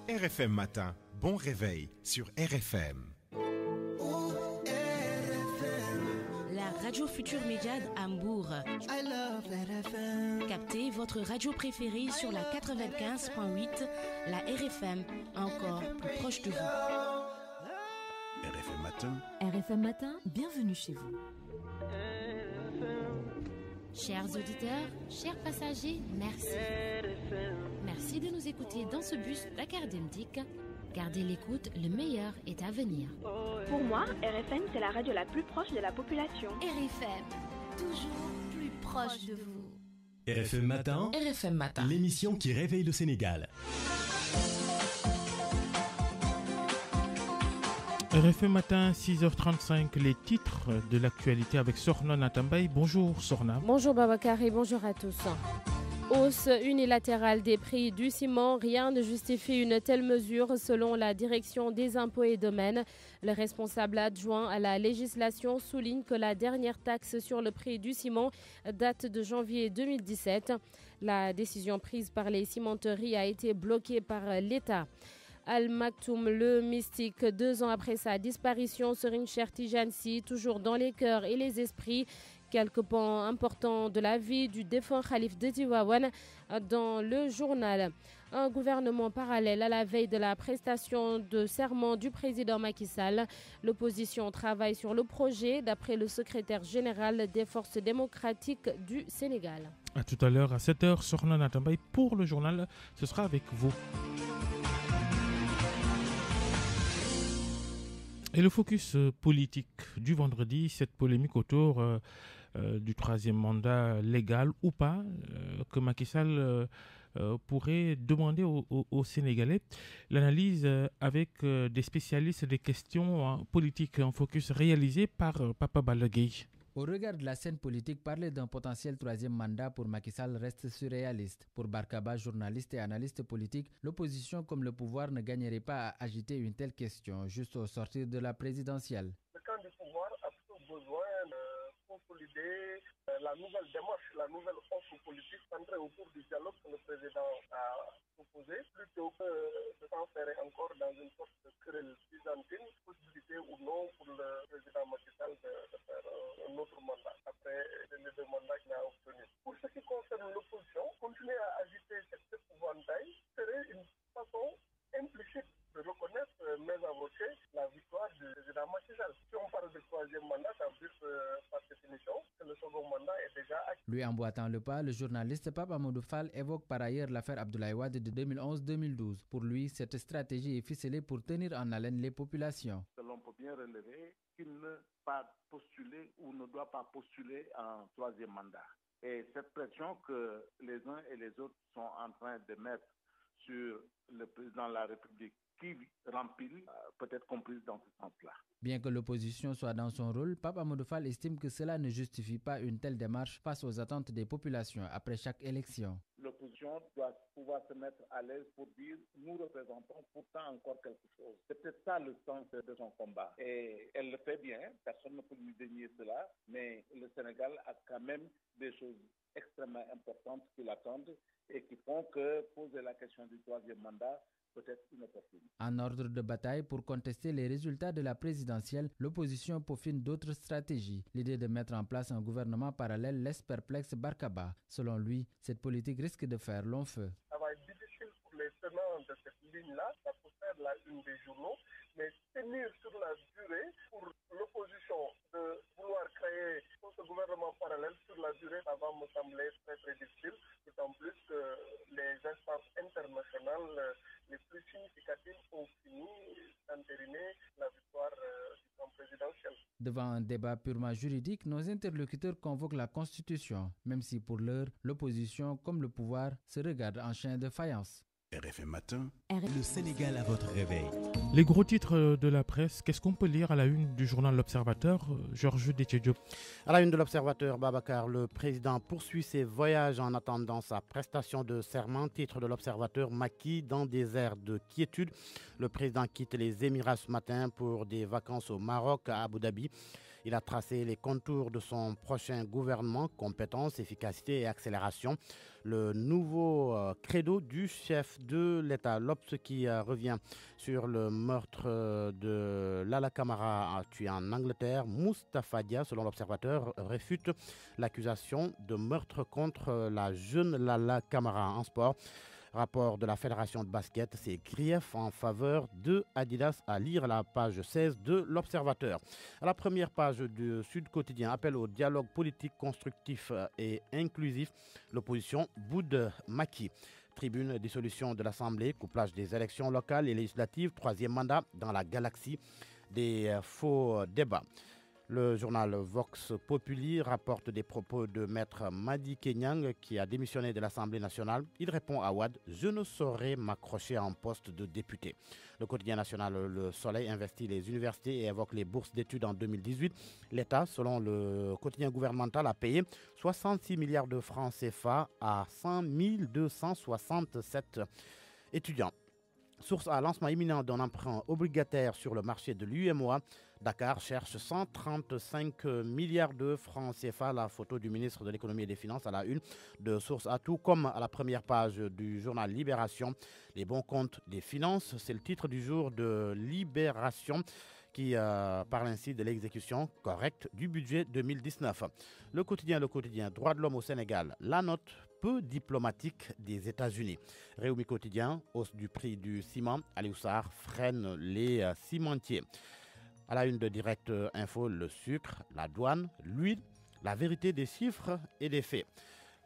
RFM Matin, bon réveil sur RFM. La Radio Futur Média d'Hambourg. Captez votre radio préférée sur la 95.8, la RFM, encore plus proche de vous. RFM Matin. RFM Matin, bienvenue chez vous. Chers auditeurs, chers passagers, merci. Merci de nous écouter dans ce bus Dakar-Demdik. Gardez l'écoute, le meilleur est à venir. Pour moi, RFM, c'est la radio la plus proche de la population. RFM, toujours plus proche de vous. RFM Matin. RFM Matin. L'émission qui réveille le Sénégal. RFM Matin, 6h35, les titres de l'actualité avec Sorna Natambay. Bonjour Sorna. Bonjour Babacar et bonjour à tous. Hausse unilatérale des prix du ciment, rien ne justifie une telle mesure selon la direction des impôts et domaines. Le responsable adjoint à la législation souligne que la dernière taxe sur le prix du ciment date de janvier 2017. La décision prise par les cimenteries a été bloquée par l'État. Al Maktoum, le mystique, 2 ans après sa disparition, Serigne Cheikh Tidiane Sy, toujours dans les cœurs et les esprits. Quelques pans importants de la vie du défunt Khalif de Tivaouane dans le journal. Un gouvernement parallèle à la veille de la prestation de serment du président Macky Sall. L'opposition travaille sur le projet, d'après le secrétaire général des forces démocratiques du Sénégal. À tout à l'heure, à 7h, Sorna Natambay pour le journal. Ce sera avec vous. Et le focus politique du vendredi, cette polémique autour du 3e mandat légal ou pas que Macky Sall pourrait demander aux Sénégalais. L'analyse avec des spécialistes des questions politiques en focus réalisé par Papa Balla Gueye. Au regard de la scène politique, parler d'un potentiel 3e mandat pour Macky Sall reste surréaliste. Pour Barkaba, journaliste et analyste politique, l'opposition comme le pouvoir ne gagnerait pas à agiter une telle question, juste au sortir de la présidentielle. Le camp du pouvoir a plutôt besoin de consolider la nouvelle démarche, la nouvelle offre politique centrée autour du dialogue que le président a proposé, plutôt que de s'enferrer encore dans une sorte de querelle byzantine, possibilité ou non pour le président Macky Sall de faire un autre mandat après les 2 mandats qu'il a obtenus. Pour ce qui concerne l'opposition, continuer à agiter cette épouvantail serait une façon implicite de reconnaître, mais invoquer la victoire du président Macky Sall. Si on parle du 3e mandat, ça veut dire par définition que le second mandat est déjà acquis. Lui emboîtant le pas, le journaliste Pape Amadou Fall évoque par ailleurs l'affaire Abdoulaye Wade de 2011-2012. Pour lui, cette stratégie est ficelée pour tenir en haleine les populations. L'on peut bien relever qu'il ne pas postuler ou ne doit pas postuler un 3e mandat. Et cette pression que les uns et les autres sont en train de mettre sur le président de la République, qui remplit, peut être comprise dans ce sens-là. Bien que l'opposition soit dans son rôle, Pape Amadou Fall estime que cela ne justifie pas une telle démarche face aux attentes des populations après chaque élection. L'opposition doit pouvoir se mettre à l'aise pour dire « nous représentons pourtant encore quelque chose ». C'est peut-être ça le sens de son combat. Et elle le fait bien, personne ne peut lui dénier cela, mais le Sénégal a quand même des choses extrêmement importantes qui l'attendent et qui font que poser la question du 3e mandat peut-être inopportune. En ordre de bataille pour contester les résultats de la présidentielle, l'opposition peaufine d'autres stratégies. L'idée de mettre en place un gouvernement parallèle laisse perplexe Barkaba. Selon lui, cette politique risque de faire long feu. Ça va être difficile pour les tenants de cette ligne-là, ça peut faire la une des journaux, mais tenir sur la durée pour l'opposition de vouloir créer ce gouvernement parallèle sur la durée, ça va me sembler très très difficile, d'autant plus que les instances internationales les plus significatives ont fini d'entériner la victoire du camp présidentiel. Devant un débat purement juridique, nos interlocuteurs convoquent la Constitution, même si pour l'heure, l'opposition comme le pouvoir se regardent en chien de faïence. RFM Matin, le Sénégal à votre réveil. Les gros titres de la presse, qu'est-ce qu'on peut lire à la une du journal L'Observateur, Georges Déthié-Diop? À la une de L'Observateur, Babacar, le président poursuit ses voyages en attendant sa prestation de serment. Titre de L'Observateur, Macky dans des airs de quiétude. Le président quitte les Émirats ce matin pour des vacances au Maroc, à Abu Dhabi. Il a tracé les contours de son prochain gouvernement, compétence, efficacité et accélération. Le nouveau credo du chef de l'État, l'Obs, qui revient sur le meurtre de Lala Camara tué en Angleterre. Moustapha Dia, selon l'Observateur, réfute l'accusation de meurtre contre la jeune Lala Camara en sport. Rapport de la Fédération de basket, c'est grief en faveur de Adidas, à lire à la page 16 de l'Observateur. À la première page du Sud Quotidien, appel au dialogue politique constructif et inclusif. L'opposition boude Macky. Tribune, dissolution de l'Assemblée, couplage des élections locales et législatives, troisième mandat dans la galaxie des faux débats. Le journal Vox Populi rapporte des propos de maître Madi Kenyang qui a démissionné de l'Assemblée nationale. Il répond à Ouad, je ne saurais m'accrocher à un poste de député. Le quotidien national Le Soleil investit les universités et évoque les bourses d'études en 2018. L'État, selon le quotidien gouvernemental, a payé 66 milliards de francs CFA à 100 267 étudiants. Source à lancement imminent d'un emprunt obligataire sur le marché de l'UMOA. Dakar cherche 135 milliards de francs CFA. La photo du ministre de l'économie et des finances à la une de Source A, tout comme à la première page du journal Libération. Les bons comptes des finances, c'est le titre du jour de Libération qui parle ainsi de l'exécution correcte du budget 2019. Le quotidien, droit de l'homme au Sénégal, la note peu diplomatique des États-Unis. Réumi quotidien, hausse du prix du ciment, Aliou Sarr freine les cimentiers. À la une de Direct Info, le sucre, la douane, l'huile, la vérité des chiffres et des faits.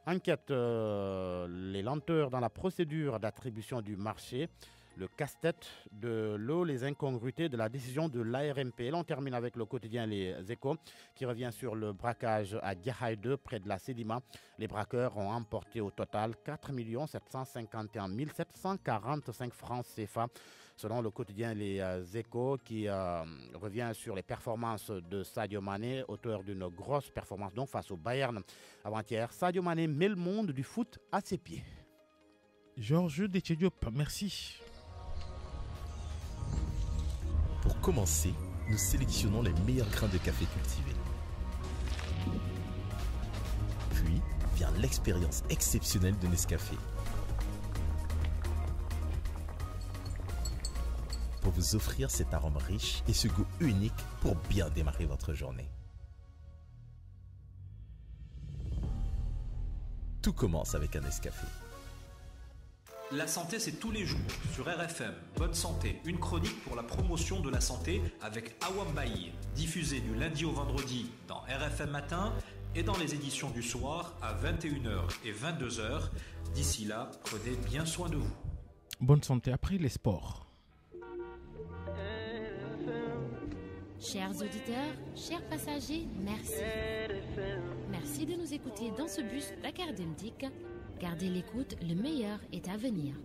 Enquête, les lenteurs dans la procédure d'attribution du marché, le casse-tête de l'eau, les incongruités de la décision de l'ARMP. Et l'on termine avec le quotidien Les Échos qui revient sur le braquage à Diahaï 2 près de la Sédima. Les braqueurs ont emporté au total 4 751 745 francs CFA. Selon le quotidien Les Échos qui revient sur les performances de Sadio Mané, auteur d'une grosse performance donc face au Bayern avant-hier. Sadio Mané met le monde du foot à ses pieds. Georges Déthié-Diop, merci. Pour commencer, nous sélectionnons les meilleurs grains de café cultivés. Puis vient l'expérience exceptionnelle de Nescafé. Pour vous offrir cet arôme riche et ce goût unique pour bien démarrer votre journée. Tout commence avec un Nescafé. La santé, c'est tous les jours sur RFM. Bonne santé, une chronique pour la promotion de la santé avec Awam Baïr, diffusée du lundi au vendredi dans RFM Matin et dans les éditions du soir à 21h et 22h. D'ici là, prenez bien soin de vous. Bonne santé après les sports. Chers auditeurs, chers passagers, merci. Merci de nous écouter dans ce bus Dakar Demdik. Gardez l'écoute, le meilleur est à venir.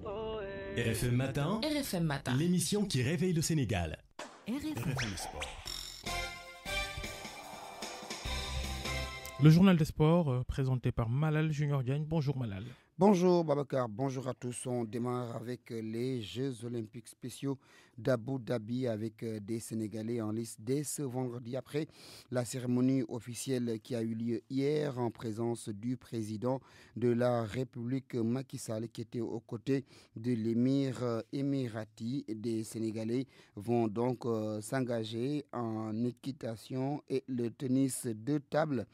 RFM Matin, RFM Matin, l'émission qui réveille le Sénégal. RFM Sport. Le journal des sports présenté par Malal Junior Diagne. Bonjour Malal. Bonjour Babacar, bonjour à tous. On démarre avec les Jeux Olympiques spéciaux d'Abu Dhabi avec des Sénégalais en lice dès ce vendredi après la cérémonie officielle qui a eu lieu hier en présence du président de la République Macky Sall qui était aux côtés de l'émir émirati. Des Sénégalais vont donc s'engager en équitation et le tennis de table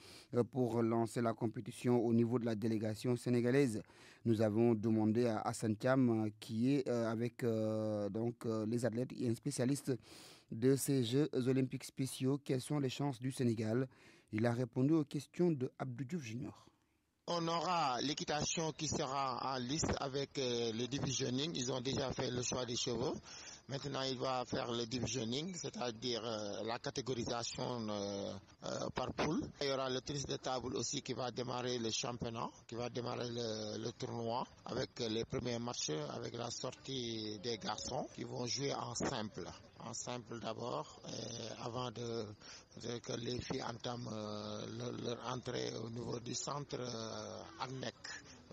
pour lancer la compétition au niveau de la délégation sénégalaise. Nous avons demandé à Hassan Thiam, qui est avec les athlètes et un spécialiste de ces Jeux olympiques spéciaux, quelles sont les chances du Sénégal. Il a répondu aux questions de Abdou Diouf Junior. On aura l'équitation qui sera en liste avec le divisionning. Ils ont déjà fait le choix des chevaux. Maintenant, il va faire le divisionning, c'est-à-dire la catégorisation par poule. Il y aura le tennis de table aussi qui va démarrer le championnat, qui va démarrer le tournoi avec les premiers matchs, avec la sortie des garçons qui vont jouer en simple. En simple d'abord, avant que les filles entament leur entrée au niveau du centre ANNEC,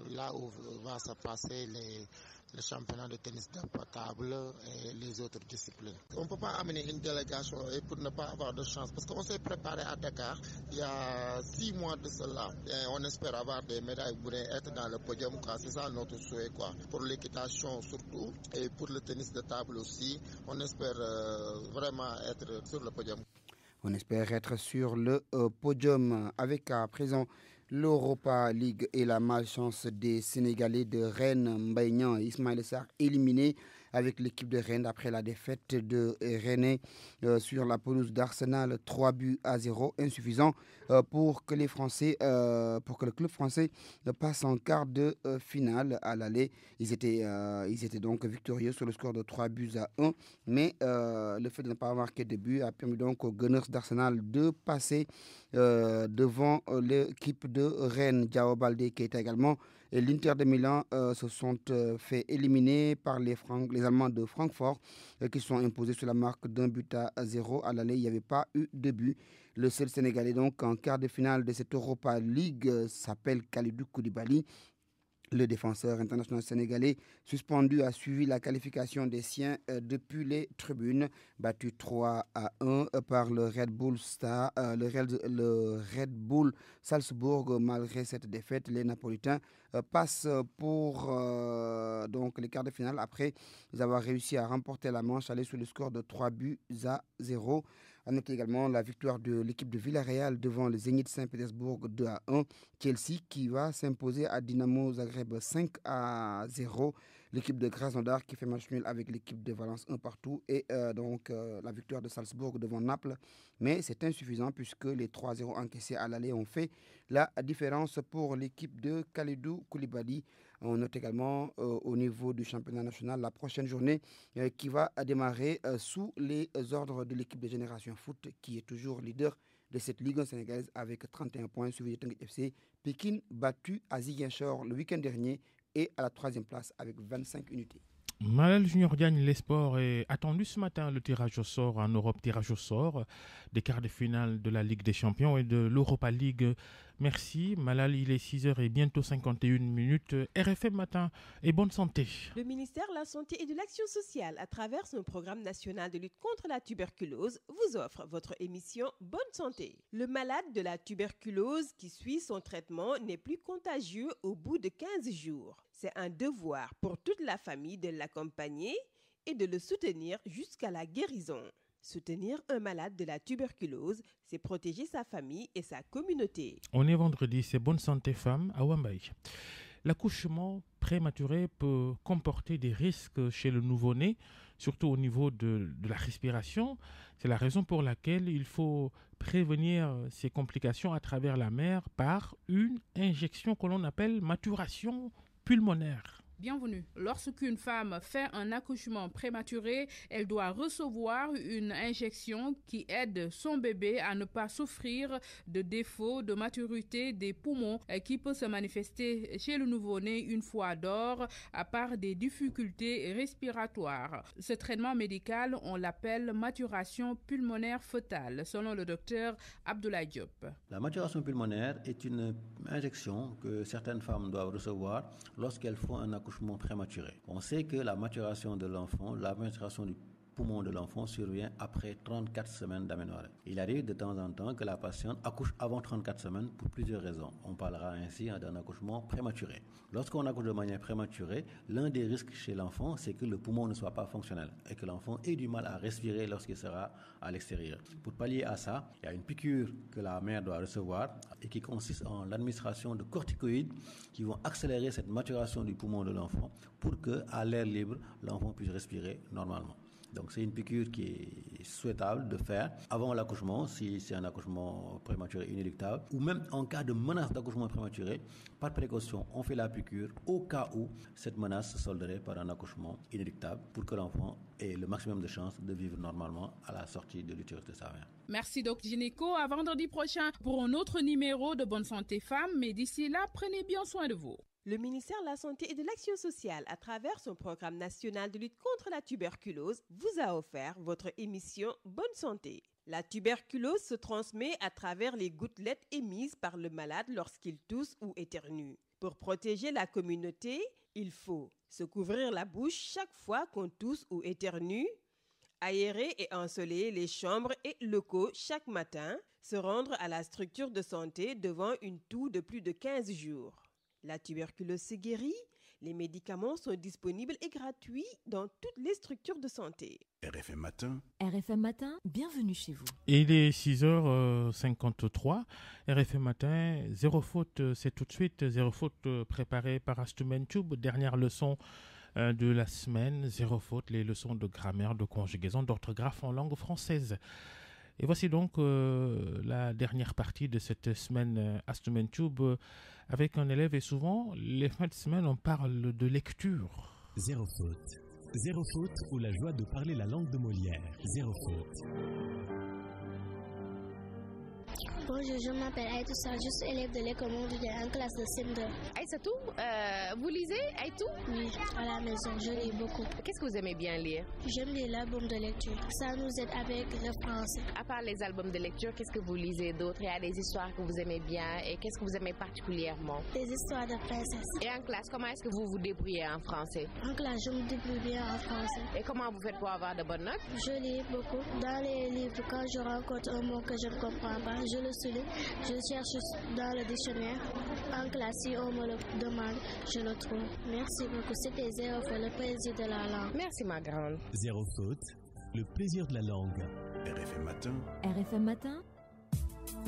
là où va se passer le championnat de tennis de table et les autres disciplines. On ne peut pas amener une délégation et pour ne pas avoir de chance, parce qu'on s'est préparé à Dakar il y a 6 mois de cela. Et on espère avoir des médailles pour être dans le podium. C'est ça notre souhait. Pour l'équitation surtout et pour le tennis de table aussi, on espère vraiment être sur le podium. On espère être sur le podium avec à présent l'Europa League et la malchance des Sénégalais de Rennes, Mbaïnian et Ismaël Sarr éliminés avec l'équipe de Rennes après la défaite de Rennes sur la pelouse d'Arsenal, 3-0, insuffisant pour que le club français passe en quart de finale à l'aller. Ils étaient donc victorieux sur le score de 3-1, mais le fait de ne pas marquer de but a permis donc aux Gunners d'Arsenal de passer devant l'équipe de Rennes. Diao Baldé qui était également et l'Inter de Milan se sont fait éliminer par les Allemands de Francfort qui sont imposés sur la marque d'1-0 à l'aller. Il n'y avait pas eu de but. Le seul Sénégalais donc en quart de finale de cette Europa League s'appelle Kalidou Koulibaly. Le défenseur international sénégalais suspendu a suivi la qualification des siens depuis les tribunes, battu 3-1 par le Red Bull Salzbourg. Malgré cette défaite, les Napolitains passent pour donc les quarts de finale après avoir réussi à remporter la manche, aller sur le score de 3-0. À noter également la victoire de l'équipe de Villarreal devant le Zénith Saint-Pétersbourg 2-1. Chelsea qui va s'imposer à Dynamo Zagreb 5-0. L'équipe de Krasnodar qui fait match nul avec l'équipe de Valence 1-1. Et la victoire de Salzbourg devant Naples. Mais c'est insuffisant puisque les 3-0 encaissés à l'aller ont fait la différence pour l'équipe de Kalidou Koulibaly. On note également au niveau du championnat national la prochaine journée qui va démarrer sous les ordres de l'équipe de Génération Foot qui est toujours leader de cette Ligue sénégalaise avec 31 points, suivi de Teungueth FC. Pékin battu à Ziguinchor le week-end dernier et à la 3e place avec 25 unités. Malal Junior Diagne, les sports est attendu ce matin, le tirage au sort en Europe, tirage au sort des quarts de finale de la Ligue des Champions et de l'Europa League. Merci Malal, il est 6h et bientôt 51 minutes. RFM Matin et bonne santé. Le ministère de la Santé et de l'Action sociale, à travers son programme national de lutte contre la tuberculose, vous offre votre émission Bonne santé. Le malade de la tuberculose qui suit son traitement n'est plus contagieux au bout de 15 jours. C'est un devoir pour toute la famille de l'accompagner et de le soutenir jusqu'à la guérison. Soutenir un malade de la tuberculose, c'est protéger sa famille et sa communauté. On est vendredi, c'est Bonne Santé Femmes à Wambaï. L'accouchement prématuré peut comporter des risques chez le nouveau-né, surtout au niveau de la respiration. C'est la raison pour laquelle il faut prévenir ces complications à travers la mère par une injection que l'on appelle maturation pulmonaire. Bienvenue. Lorsqu'une femme fait un accouchement prématuré, elle doit recevoir une injection qui aide son bébé à ne pas souffrir de défaut de maturité des poumons qui peut se manifester chez le nouveau-né une fois d'or à part des difficultés respiratoires. Ce traitement médical, on l'appelle maturation pulmonaire fœtale, selon le docteur Abdoulaye Diop. La maturation pulmonaire est une injection que certaines femmes doivent recevoir lorsqu'elles font un accouchement prématuré. On sait que la maturation de l'enfant, la maturation du poumon de l'enfant survient après 34 semaines d'aménorrhée. Il arrive de temps en temps que la patiente accouche avant 34 semaines pour plusieurs raisons. On parlera ainsi d'un accouchement prématuré. Lorsqu'on accouche de manière prématurée, l'un des risques chez l'enfant, c'est que le poumon ne soit pas fonctionnel et que l'enfant ait du mal à respirer lorsqu'il sera à l'extérieur. Pour pallier à ça, il y a une piqûre que la mère doit recevoir et qui consiste en l'administration de corticoïdes qui vont accélérer cette maturation du poumon de l'enfant pour qu'à l'air libre, l'enfant puisse respirer normalement. Donc c'est une piqûre qui est souhaitable de faire avant l'accouchement, si c'est un accouchement prématuré inéluctable, ou même en cas de menace d'accouchement prématuré, par précaution, on fait la piqûre au cas où cette menace se solderait par un accouchement inéluctable pour que l'enfant ait le maximum de chances de vivre normalement à la sortie de l'utérus de sa mère. Merci Doc Gynéco. À vendredi prochain pour un autre numéro de Bonne Santé Femmes, mais d'ici là, prenez bien soin de vous. Le ministère de la Santé et de l'Action sociale, à travers son programme national de lutte contre la tuberculose, vous a offert votre émission Bonne Santé. La tuberculose se transmet à travers les gouttelettes émises par le malade lorsqu'il tousse ou éternue. Pour protéger la communauté, il faut se couvrir la bouche chaque fois qu'on tousse ou éternue, aérer et ensoleiller les chambres et locaux chaque matin, se rendre à la structure de santé devant une toux de plus de 15 jours. La tuberculose se guérit, les médicaments sont disponibles et gratuits dans toutes les structures de santé. RFM Matin. RFM Matin, bienvenue chez vous. Et il est 6h53. RFM Matin, zéro faute, c'est tout de suite. Zéro faute préparé par Astumen Tube. Dernière leçon de la semaine. Zéro faute, les leçons de grammaire, de conjugaison, d'orthographe en langue française. Et voici donc la dernière partie de cette semaine Astumen Tube avec un élève. Et souvent, les fins de semaine, on parle de lecture. Zéro faute. Zéro faute ou la joie de parler la langue de Molière. Zéro faute. Bonjour, je m'appelle Aïtou, je suis élève de l'école mondiale en classe de CM2. Aïssatou, vous lisez Aïtou? Oui, à la maison, je lis beaucoup. Qu'est-ce que vous aimez bien lire? J'aime lire l'album de lecture. Ça nous aide avec le français. À part les albums de lecture, qu'est-ce que vous lisez d'autre? Il y a des histoires que vous aimez bien et qu'est-ce que vous aimez particulièrement? Des histoires de princesses. Et en classe, comment est-ce que vous vous débrouillez en français? En classe, je me débrouille bien en français. Et comment vous faites pour avoir de bonnes notes? Je lis beaucoup. Dans les livres, quand je rencontre un mot que je ne comprends pas, je le souligne. Je cherche dans le dictionnaire. En classe, si on me le demande, je le trouve. Merci beaucoup. C'était Zéro faute, le plaisir de la langue. Merci ma grande. Zéro faute, le plaisir de la langue. RFM Matin. RFM Matin.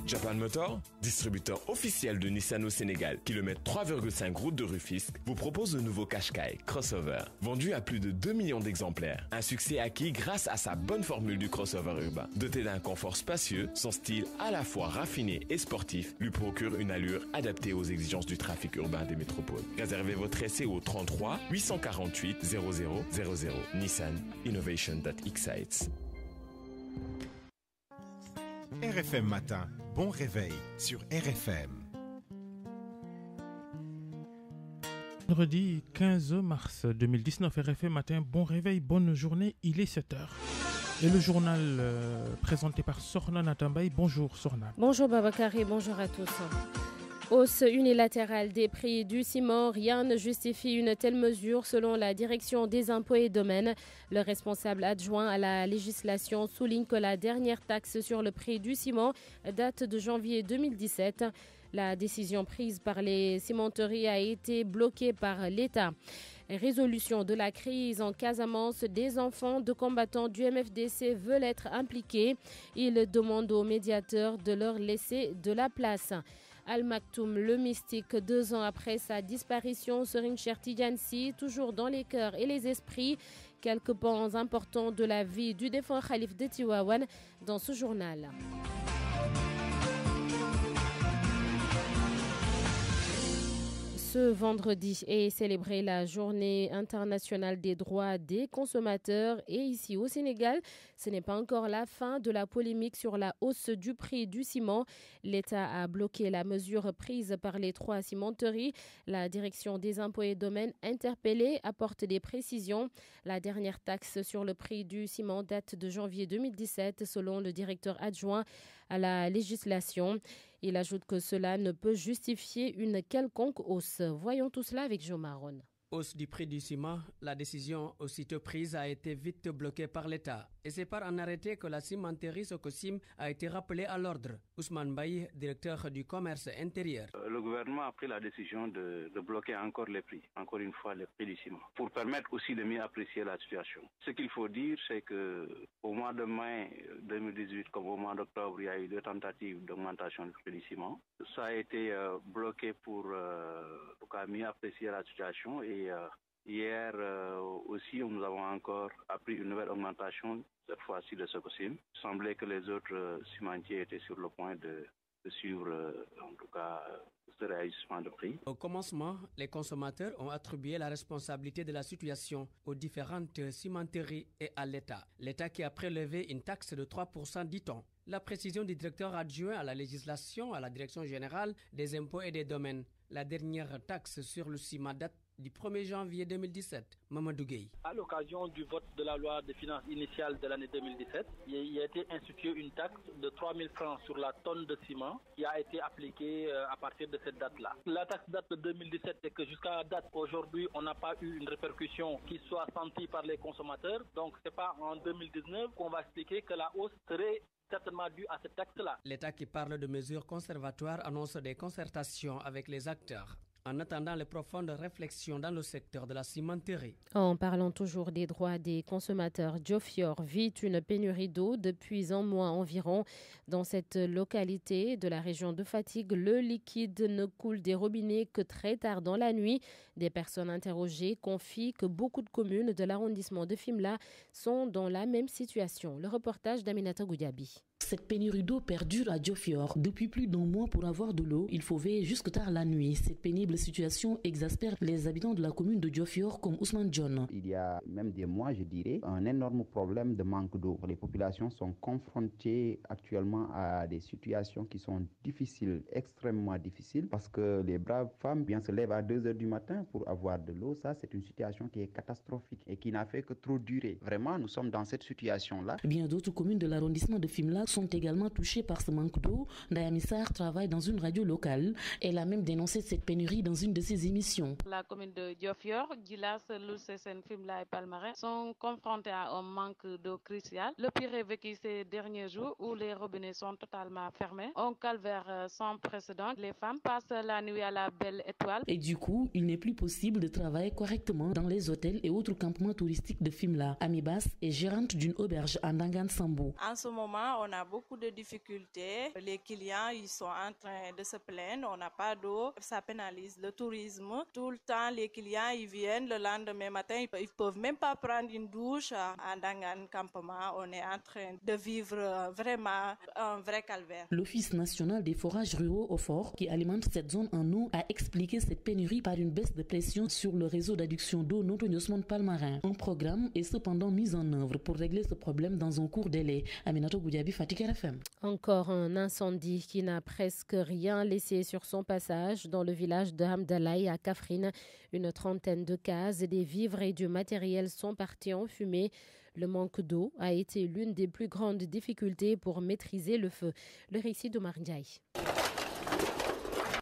Japan Motor, distributeur officiel de Nissan au Sénégal, kilomètre 3,5 route de Rufisque, vous propose le nouveau Qashqai Crossover. Vendu à plus de 2 millions d'exemplaires. Un succès acquis grâce à sa bonne formule du crossover urbain. Doté d'un confort spacieux, son style à la fois raffiné et sportif lui procure une allure adaptée aux exigences du trafic urbain des métropoles. Réservez votre essai au 33 848 0000. Nissan Innovation that excites. RFM Matin, bon réveil sur RFM. Vendredi 15 mars 2019, RFM Matin, bon réveil, bonne journée, il est 7h. Et le journal présenté par Sorna Natambay. Bonjour Sorna. Bonjour Babakari, bonjour à tous. Hausse unilatérale des prix du ciment, rien ne justifie une telle mesure selon la direction des impôts et domaines. Le responsable adjoint à la législation souligne que la dernière taxe sur le prix du ciment date de janvier 2017. La décision prise par les cimenteries a été bloquée par l'État. Résolution de la crise en Casamance, des enfants de combattants du MFDC veulent être impliqués. Ils demandent aux médiateurs de leur laisser de la place. Al Maktoum, le mystique, 2 ans après sa disparition, Serigne Cheikh Tidiane Sy, toujours dans les cœurs et les esprits. Quelques pans importants de la vie du défunt Khalif de Tivaouane dans ce journal. Ce vendredi est célébrée la journée internationale des droits des consommateurs et ici au Sénégal, ce n'est pas encore la fin de la polémique sur la hausse du prix du ciment. L'État a bloqué la mesure prise par les 3 cimenteries. La direction des impôts et domaines interpellée apporte des précisions. La dernière taxe sur le prix du ciment date de janvier 2017 selon le directeur adjoint à la législation. Il ajoute que cela ne peut justifier une quelconque hausse. Voyons tout cela avec Jo Maron. hausse du prix du ciment, la décision aussitôt prise a été vite bloquée par l'État. Et c'est par un arrêté que la cimenterie Sococim a été rappelée à l'ordre. Ousmane Baye, directeur du commerce intérieur. Le gouvernement a pris la décision de bloquer encore les prix, encore une fois les prix du ciment, pour permettre aussi de mieux apprécier la situation. Ce qu'il faut dire, c'est qu'au mois de mai 2018 comme au mois d'octobre, il y a eu 2 tentatives d'augmentation du prix du ciment. Ça a été bloqué pour mieux apprécier la situation et hier aussi nous avons encore appris une nouvelle augmentation, cette fois-ci de Sococim. Il semblait que les autres cimentiers étaient sur le point de suivre en tout cas ce réajustement de prix. Au commencement, les consommateurs ont attribué la responsabilité de la situation aux différentes cimenteries et à l'État. L'État qui a prélevé une taxe de 3%, dit-on. La précision du directeur adjoint à la législation à la Direction générale des impôts et des domaines. La dernière taxe sur le ciment date du 1er janvier 2017. Mamadou Gueye. À l'occasion du vote de la loi de finances initiale de l'année 2017, il a été institué une taxe de 3 000 francs sur la tonne de ciment qui a été appliquée à partir de cette date-là. La taxe date de 2017 et que jusqu'à date aujourd'hui, on n'a pas eu une répercussion qui soit sentie par les consommateurs. Donc c'est pas en 2019 qu'on va expliquer que la hausse serait certainement dû à cette taxe-là. L'État qui parle de mesures conservatoires annonce des concertations avec les acteurs, en attendant les profondes réflexions dans le secteur de la cimenterie. En parlant toujours des droits des consommateurs, Diofior vit une pénurie d'eau depuis un mois environ. Dans cette localité de la région de Fatigue, le liquide ne coule des robinets que très tard dans la nuit. Des personnes interrogées confient que beaucoup de communes de l'arrondissement de Fimela sont dans la même situation. Le reportage d'Aminata Goudiaby. Cette pénurie d'eau perdure à Diofior. Depuis plus d'un mois, pour avoir de l'eau, il faut veiller jusque tard la nuit. Cette pénible situation exaspère les habitants de la commune de Diofior comme Ousmane John. Il y a même des mois, je dirais, un énorme problème de manque d'eau. Les populations sont confrontées actuellement à des situations qui sont difficiles, extrêmement difficiles, parce que les braves femmes se lèvent à 2h du matin pour avoir de l'eau. Ça, c'est une situation qui est catastrophique et qui n'a fait que trop durer. Vraiment, nous sommes dans cette situation-là. Bien d'autres communes de l'arrondissement de Fimela sont également touchées par ce manque d'eau. Ndayamissar travaille dans une radio locale. Elle a même dénoncé cette pénurie dans une de ses émissions. La commune de Diofior, Gilas, Lucesen, Fimela et Palmarin sont confrontés à un manque d'eau crucial. Le pire est vécu ces derniers jours où les robinets sont totalement fermés. Un calvaire sans précédent. Les femmes passent la nuit à la belle étoile. Et du coup, il n'est plus possible de travailler correctement dans les hôtels et autres campements touristiques de Fimela. Amibas est gérante d'une auberge à Ndangan Sambou. En ce moment, on a beaucoup de difficultés. Les clients, ils sont en train de se plaindre. On n'a pas d'eau. Ça pénalise le tourisme. Tout le temps, les clients, ils viennent le lendemain matin. Ils peuvent même pas prendre une douche à Ndangan Campement. On est en train de vivre vraiment un vrai calvaire. L'Office national des forages ruraux au fort, qui alimente cette zone en eau, a expliqué cette pénurie par une baisse de pression sur le réseau d'adduction d'eau Noto-Niosmone Palmarin. Un programme est cependant mis en œuvre pour régler ce problème dans un court délai. Aminato Goudiaby, Fatigue RFM. Encore un incendie qui n'a presque rien laissé sur son passage dans le village de Hamdalaï à Kafrine. Une trentaine de cases, des vivres et du matériel sont partis en fumée. Le manque d'eau a été l'une des plus grandes difficultés pour maîtriser le feu. Le récit d'Omar Ndiaye.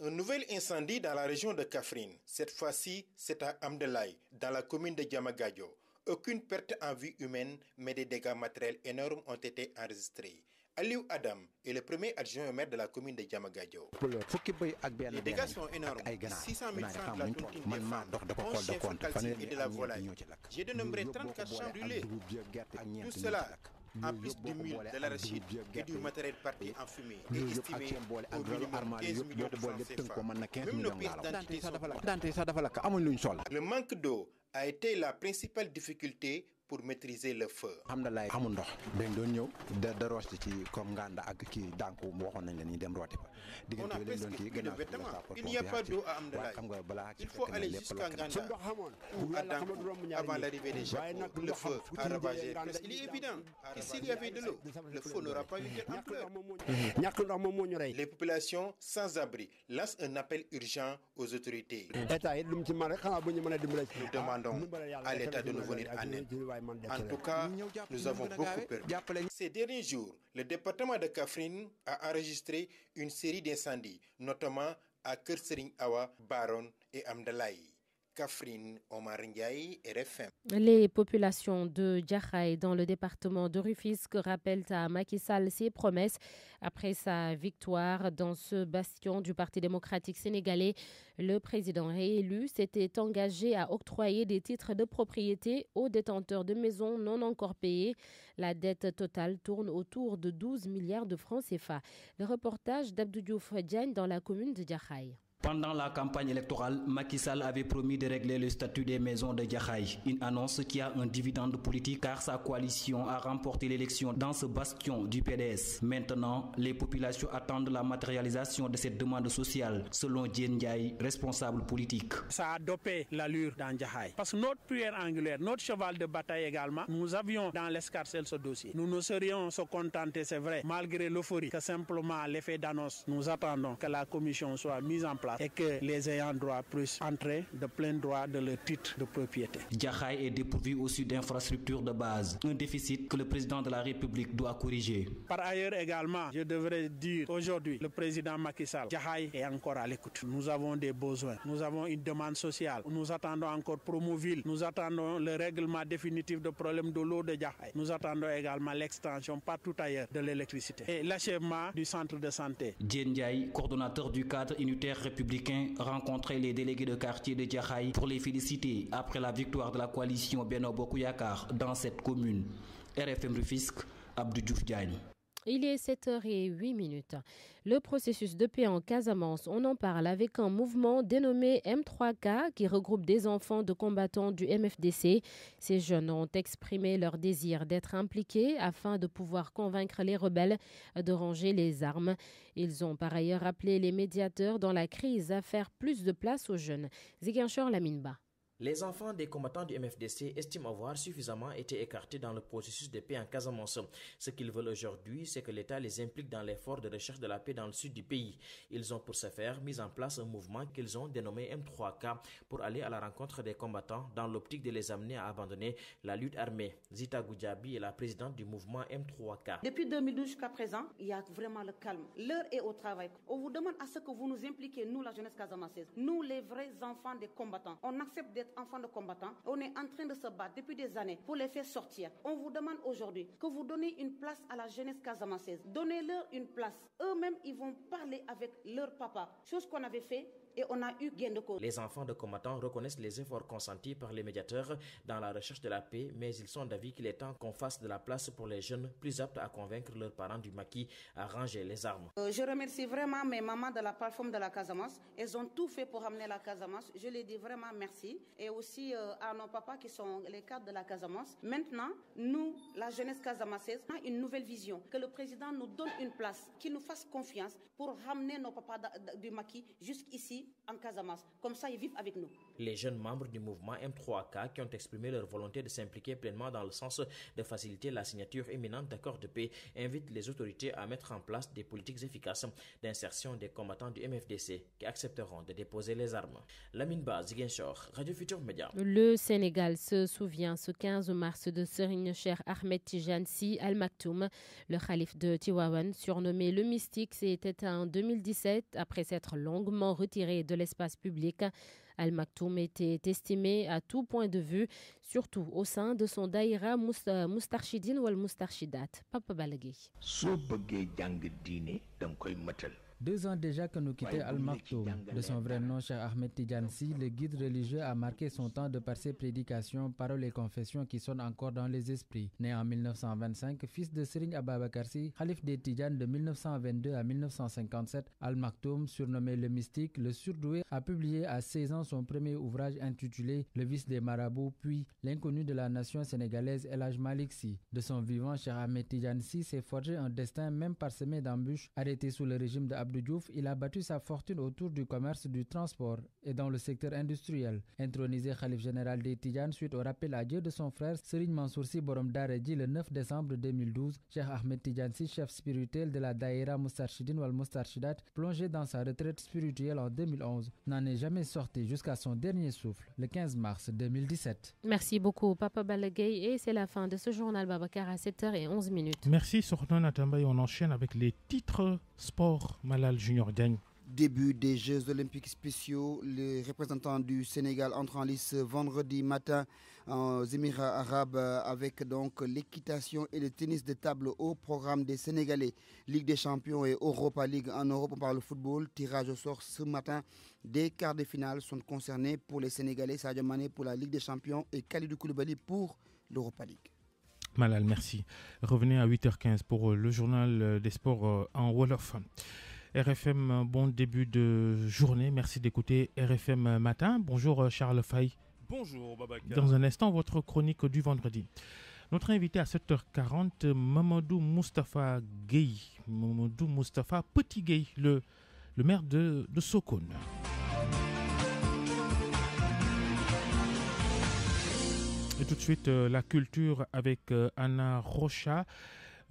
Un nouvel incendie dans la région de Kafrine. Cette fois-ci, c'est à Hamdalaï, dans la commune de Diamagadio. Aucune perte en vie humaine, mais des dégâts matériels énormes ont été enregistrés. Aliou Adam est le premier adjoint au maire de la commune de Diamagadio. Les dégâts sont énormes. 600 000 francs de la tontine des femmes, 11 chèvres calciques et de la volaille. J'ai dénombré 34 champs brûlées. Tout cela, en plus du mil, de l'arachide et du matériel parti en fumée, est estimé au minimum 15 millions de francs CFA. Même nos pièces d'identité sont là. Le manque d'eau a été la principale difficulté pour maîtriser le feu. On a presque plus de vêtements. Il n'y a pas d'eau à Hamdalaï. Il faut aller jusqu'à Nganda ou à Dankou avant l'arrivée des Japonais. Le feu a ravagé. Il est évident que s'il y avait de l'eau, le feu n'aura pas eu telle ampleur. Les populations sans abri lancent un appel urgent aux autorités. Nous demandons à l'État de nous venir en aide. En tout cas, nous avons beaucoup perdu. Ces derniers jours, le département de Kafrine a enregistré une série d'incendies, notamment à Kersering Awa, Baron et Hamdalaï. Kaffrine, Omar Ndiaye, RFM. Les populations de Djahaï dans le département de Rufisque rappellent à Macky Sall ses promesses après sa victoire dans ce bastion du Parti démocratique sénégalais. Le président réélu s'était engagé à octroyer des titres de propriété aux détenteurs de maisons non encore payées. La dette totale tourne autour de 12 milliards de francs CFA. Le reportage d'Abdou Diouf Diagne dans la commune de Djahaï. Pendant la campagne électorale, Macky Sall avait promis de régler le statut des maisons de Djahaï. Une annonce qui a un dividende politique car sa coalition a remporté l'élection dans ce bastion du PDS. Maintenant, les populations attendent la matérialisation de cette demande sociale, selon Djen Ndiaye, responsable politique. Ça a dopé l'allure dans Djahaï. Parce que notre pierre angulaire, notre cheval de bataille également, nous avions dans l'escarcelle ce dossier. Nous ne serions se contenter, c'est vrai, malgré l'euphorie, que simplement l'effet d'annonce. Nous attendons que la commission soit mise en place et que les ayants droit puissent entrer de plein droit de leur titre de propriété. Djahaï est dépourvu aussi d'infrastructures de base, un déficit que le président de la République doit corriger. Par ailleurs également, je devrais dire aujourd'hui, le président Macky Sall, Djahaï est encore à l'écoute. Nous avons des besoins, nous avons une demande sociale, nous attendons encore Promoville, nous attendons le règlement définitif de problème de l'eau de Djahaï, nous attendons également l'extension partout ailleurs de l'électricité et l'achèvement du centre de santé. Djen Ndiaye, coordonnateur du cadre unitaire républicain, rencontrait les délégués de quartier de Djahaï pour les féliciter après la victoire de la coalition Benno Bokk Yakaar dans cette commune. RFM Rufisque, Abdou Diouf Diagne. Il est 7h08. Le processus de paix en Casamance, on en parle avec un mouvement dénommé M3K qui regroupe des enfants de combattants du MFDC. Ces jeunes ont exprimé leur désir d'être impliqués afin de pouvoir convaincre les rebelles de ranger les armes. Ils ont par ailleurs appelé les médiateurs dans la crise à faire plus de place aux jeunes. Ziguinchor Laminba. Les enfants des combattants du MFDC estiment avoir suffisamment été écartés dans le processus de paix en Casamance. Ce qu'ils veulent aujourd'hui, c'est que l'État les implique dans l'effort de recherche de la paix dans le sud du pays. Ils ont pour ce faire mis en place un mouvement qu'ils ont dénommé M3K pour aller à la rencontre des combattants dans l'optique de les amener à abandonner la lutte armée. Zita Goudjabi est la présidente du mouvement M3K. Depuis 2012 jusqu'à présent, il y a vraiment le calme. L'heure est au travail. On vous demande à ce que vous nous impliquiez, nous la jeunesse casamançaise, nous les vrais enfants des combattants. On accepte d'être enfants de combattants, on est en train de se battre depuis des années pour les faire sortir. On vous demande aujourd'hui que vous donnez une place à la jeunesse casamançaise. Donnez-leur une place. Eux-mêmes, ils vont parler avec leur papa. Chose qu'on avait fait et on a eu gain de cause. Les enfants de combattants reconnaissent les efforts consentis par les médiateurs dans la recherche de la paix, mais ils sont d'avis qu'il est temps qu'on fasse de la place pour les jeunes plus aptes à convaincre leurs parents du maquis à ranger les armes. Je remercie vraiment mes mamans de la plateforme de la Casamance. Elles ont tout fait pour ramener la Casamance. Je les dis vraiment merci. Et aussi à nos papas qui sont les cadres de la Casamance. Maintenant, nous, la jeunesse casamançaise, on a une nouvelle vision. Que le président nous donne une place, qu'il nous fasse confiance pour ramener nos papas du maquis jusqu'ici en Casamance. Comme ça, ils vivent avec nous. Les jeunes membres du mouvement M3K qui ont exprimé leur volonté de s'impliquer pleinement dans le sens de faciliter la signature imminente d'accords de paix invitent les autorités à mettre en place des politiques efficaces d'insertion des combattants du MFDC qui accepteront de déposer les armes. Lamine Ba, Ziguinchor, Radio Futur Média. Le Sénégal se souvient ce 15 mars de Serigne Cheikh Ahmed Tidiane Sy Al Maktoum, le calife de Tivaouane, surnommé le mystique. C'était en 2017 après s'être longuement retiré de l'espace public. Al Maktoum était estimé à tout point de vue, surtout au sein de son daïra Moustarchidine ou Al-Moustarchidat. Papa Balagui. 2 ans déjà que nous quittait Al Maktoum. De son vrai nom, Cheikh Ahmed Tidiane Sy, le guide religieux a marqué son temps de par ses prédications, paroles et confessions qui sonnent encore dans les esprits. Né en 1925, fils de Serigne Ababakar Sy, calife des Tidjanes de 1922 à 1957, Al Maktoum, surnommé le mystique, le surdoué, a publié à 16 ans son premier ouvrage intitulé Le vice des marabouts, puis L'inconnu de la nation sénégalaise El Hadj Malick Sy. De son vivant, Cheikh Ahmed Tidiane Sy s'est forgé un destin même parsemé d'embûches. Arrêté sous le régime de Abdou Diouf, il a battu sa fortune autour du commerce, du transport et dans le secteur industriel. Intronisé Khalif général des Tidjanes suite au rappel à Dieu de son frère Serigne Mansour Sy Borom Daredji le 9 décembre 2012, Cheikh Ahmed Tidiane Sy, chef spirituel de la Daïra Moustarchidine wal Moustarchidat, plongé dans sa retraite spirituelle en 2011, n'en est jamais sorti jusqu'à son dernier souffle, le 15 mars 2017. Merci beaucoup, Papa Balagay. Et c'est la fin de ce journal Babacar à 7h11. Merci, Sornan Atamba. Et on enchaîne avec les titres sport. Malal Junior Diagne. Début des Jeux olympiques spéciaux, les représentants du Sénégal entrent en lice vendredi matin aux Émirats arabes avec donc l'équitation et le tennis de table au programme des Sénégalais. Ligue des champions et Europa League en Europe, on parle de football. Tirage au sort ce matin. Des quarts de finale sont concernés pour les Sénégalais. Sadio Mané pour la Ligue des champions et Kalidou Koulibaly pour l'Europa League. Malal, merci. Revenez à 8h15 pour le journal des sports en Wolof. RFM, bon début de journée. Merci d'écouter RFM Matin. Bonjour Charles Faye. Bonjour Babacar. Dans un instant, votre chronique du vendredi. Notre invité à 7h40, Mamadou Moustapha Gueye. Mamadou Moustapha Petit Gueye, le maire de Sokone. Et tout de suite, la culture avec Anna Rocha.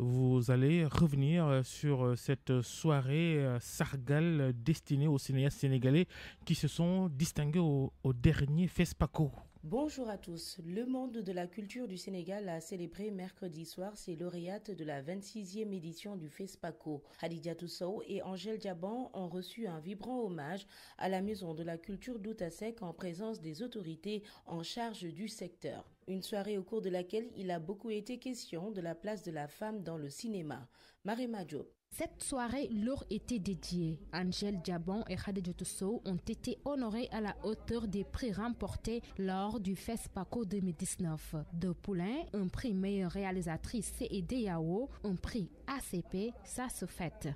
Vous allez revenir sur cette soirée Sargal destinée aux cinéastes sénégalais qui se sont distingués au dernier FESPACO. Bonjour à tous. Le monde de la culture du Sénégal a célébré mercredi soir ses lauréates de la 26e édition du FESPACO. Hadidiatou Sow et Angèle Diaban ont reçu un vibrant hommage à la Maison de la Culture d'Outasek en présence des autorités en charge du secteur. Une soirée au cours de laquelle il a beaucoup été question de la place de la femme dans le cinéma. Marema Diop. Cette soirée leur était dédiée. Angèle Diaban et Hadidiatou Sow ont été honorés à la hauteur des prix remportés lors du FESPACO 2019. De Poulain, un prix meilleure réalisatrice CEDEAO, un prix ACP, ça se fête.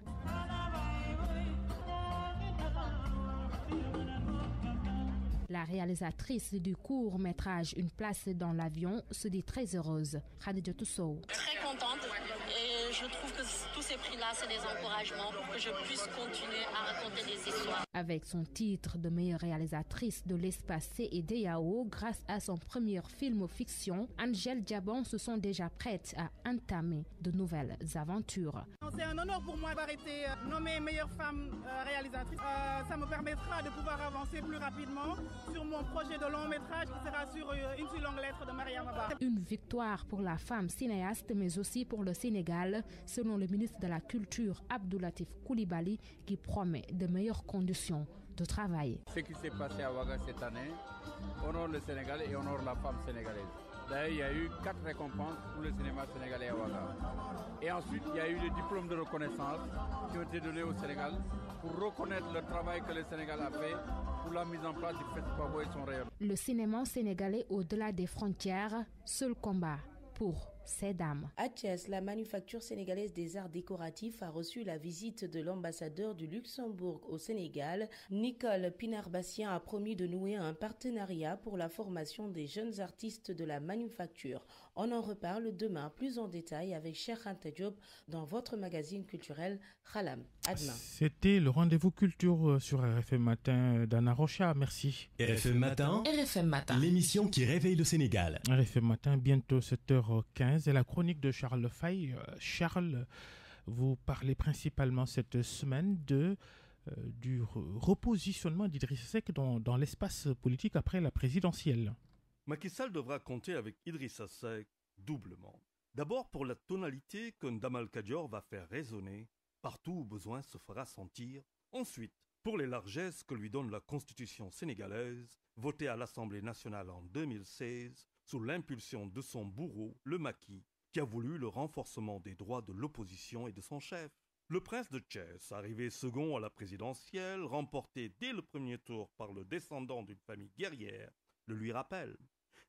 La réalisatrice du court-métrage Une place dans l'avion se dit très heureuse. Hadidiatou Sow. Très contente et je trouve que tous ces prix-là, c'est des encouragements pour que je puisse continuer à raconter des histoires. Avec son titre de meilleure réalisatrice de l'espace CEDEAO, grâce à son premier film fiction, Angèle Diaban se sont déjà prêtes à entamer de nouvelles aventures. C'est un honneur pour moi d'avoir été nommée meilleure femme réalisatrice. Ça me permettra de pouvoir avancer plus rapidement sur mon projet de long métrage qui sera sur une si longue lettre de Mariam Abba. Une victoire pour la femme cinéaste mais aussi pour le Sénégal, selon le ministre de la Culture Abdoulatif Koulibaly qui promet de meilleures conditions de travail. Ce qui s'est passé à Ouaga cette année honore le Sénégal et honore la femme sénégalaise. D'ailleurs, il y a eu 4 récompenses pour le cinéma sénégalais à Ouaga. Et ensuite, il y a eu les diplômes de reconnaissance qui ont été donnés au Sénégal pour reconnaître le travail que le Sénégal a fait pour la mise en place du FESPACO et son rayonnement. Le cinéma sénégalais au-delà des frontières, seul combat pour ces dames. À Thiès, la manufacture sénégalaise des arts décoratifs a reçu la visite de l'ambassadeur du Luxembourg au Sénégal. Nicole Pinar-Bassien a promis de nouer un partenariat pour la formation des jeunes artistes de la manufacture. On en reparle demain plus en détail avec Cheikh Anta Diop dans votre magazine culturel Khalam. À demain. C'était le rendez-vous culture sur RFM Matin d'Anna Rocha. Merci. RFM Matin. RFM Matin. L'émission qui réveille le Sénégal. RFM Matin, bientôt 7h15. Et la chronique de Charles Faye. Charles, vous parlez principalement cette semaine du repositionnement d'Idrissa Seck dans l'espace politique après la présidentielle. Macky Sall devra compter avec Idrissa Seck doublement. D'abord pour la tonalité que Ndamal Kadior va faire résonner partout où besoin se fera sentir. Ensuite, pour les largesses que lui donne la Constitution sénégalaise, votée à l'Assemblée nationale en 2016, sous l'impulsion de son bourreau, le Macky, qui a voulu le renforcement des droits de l'opposition et de son chef. Le prince de Thiès, arrivé second à la présidentielle, remporté dès le premier tour par le descendant d'une famille guerrière, le lui rappelle,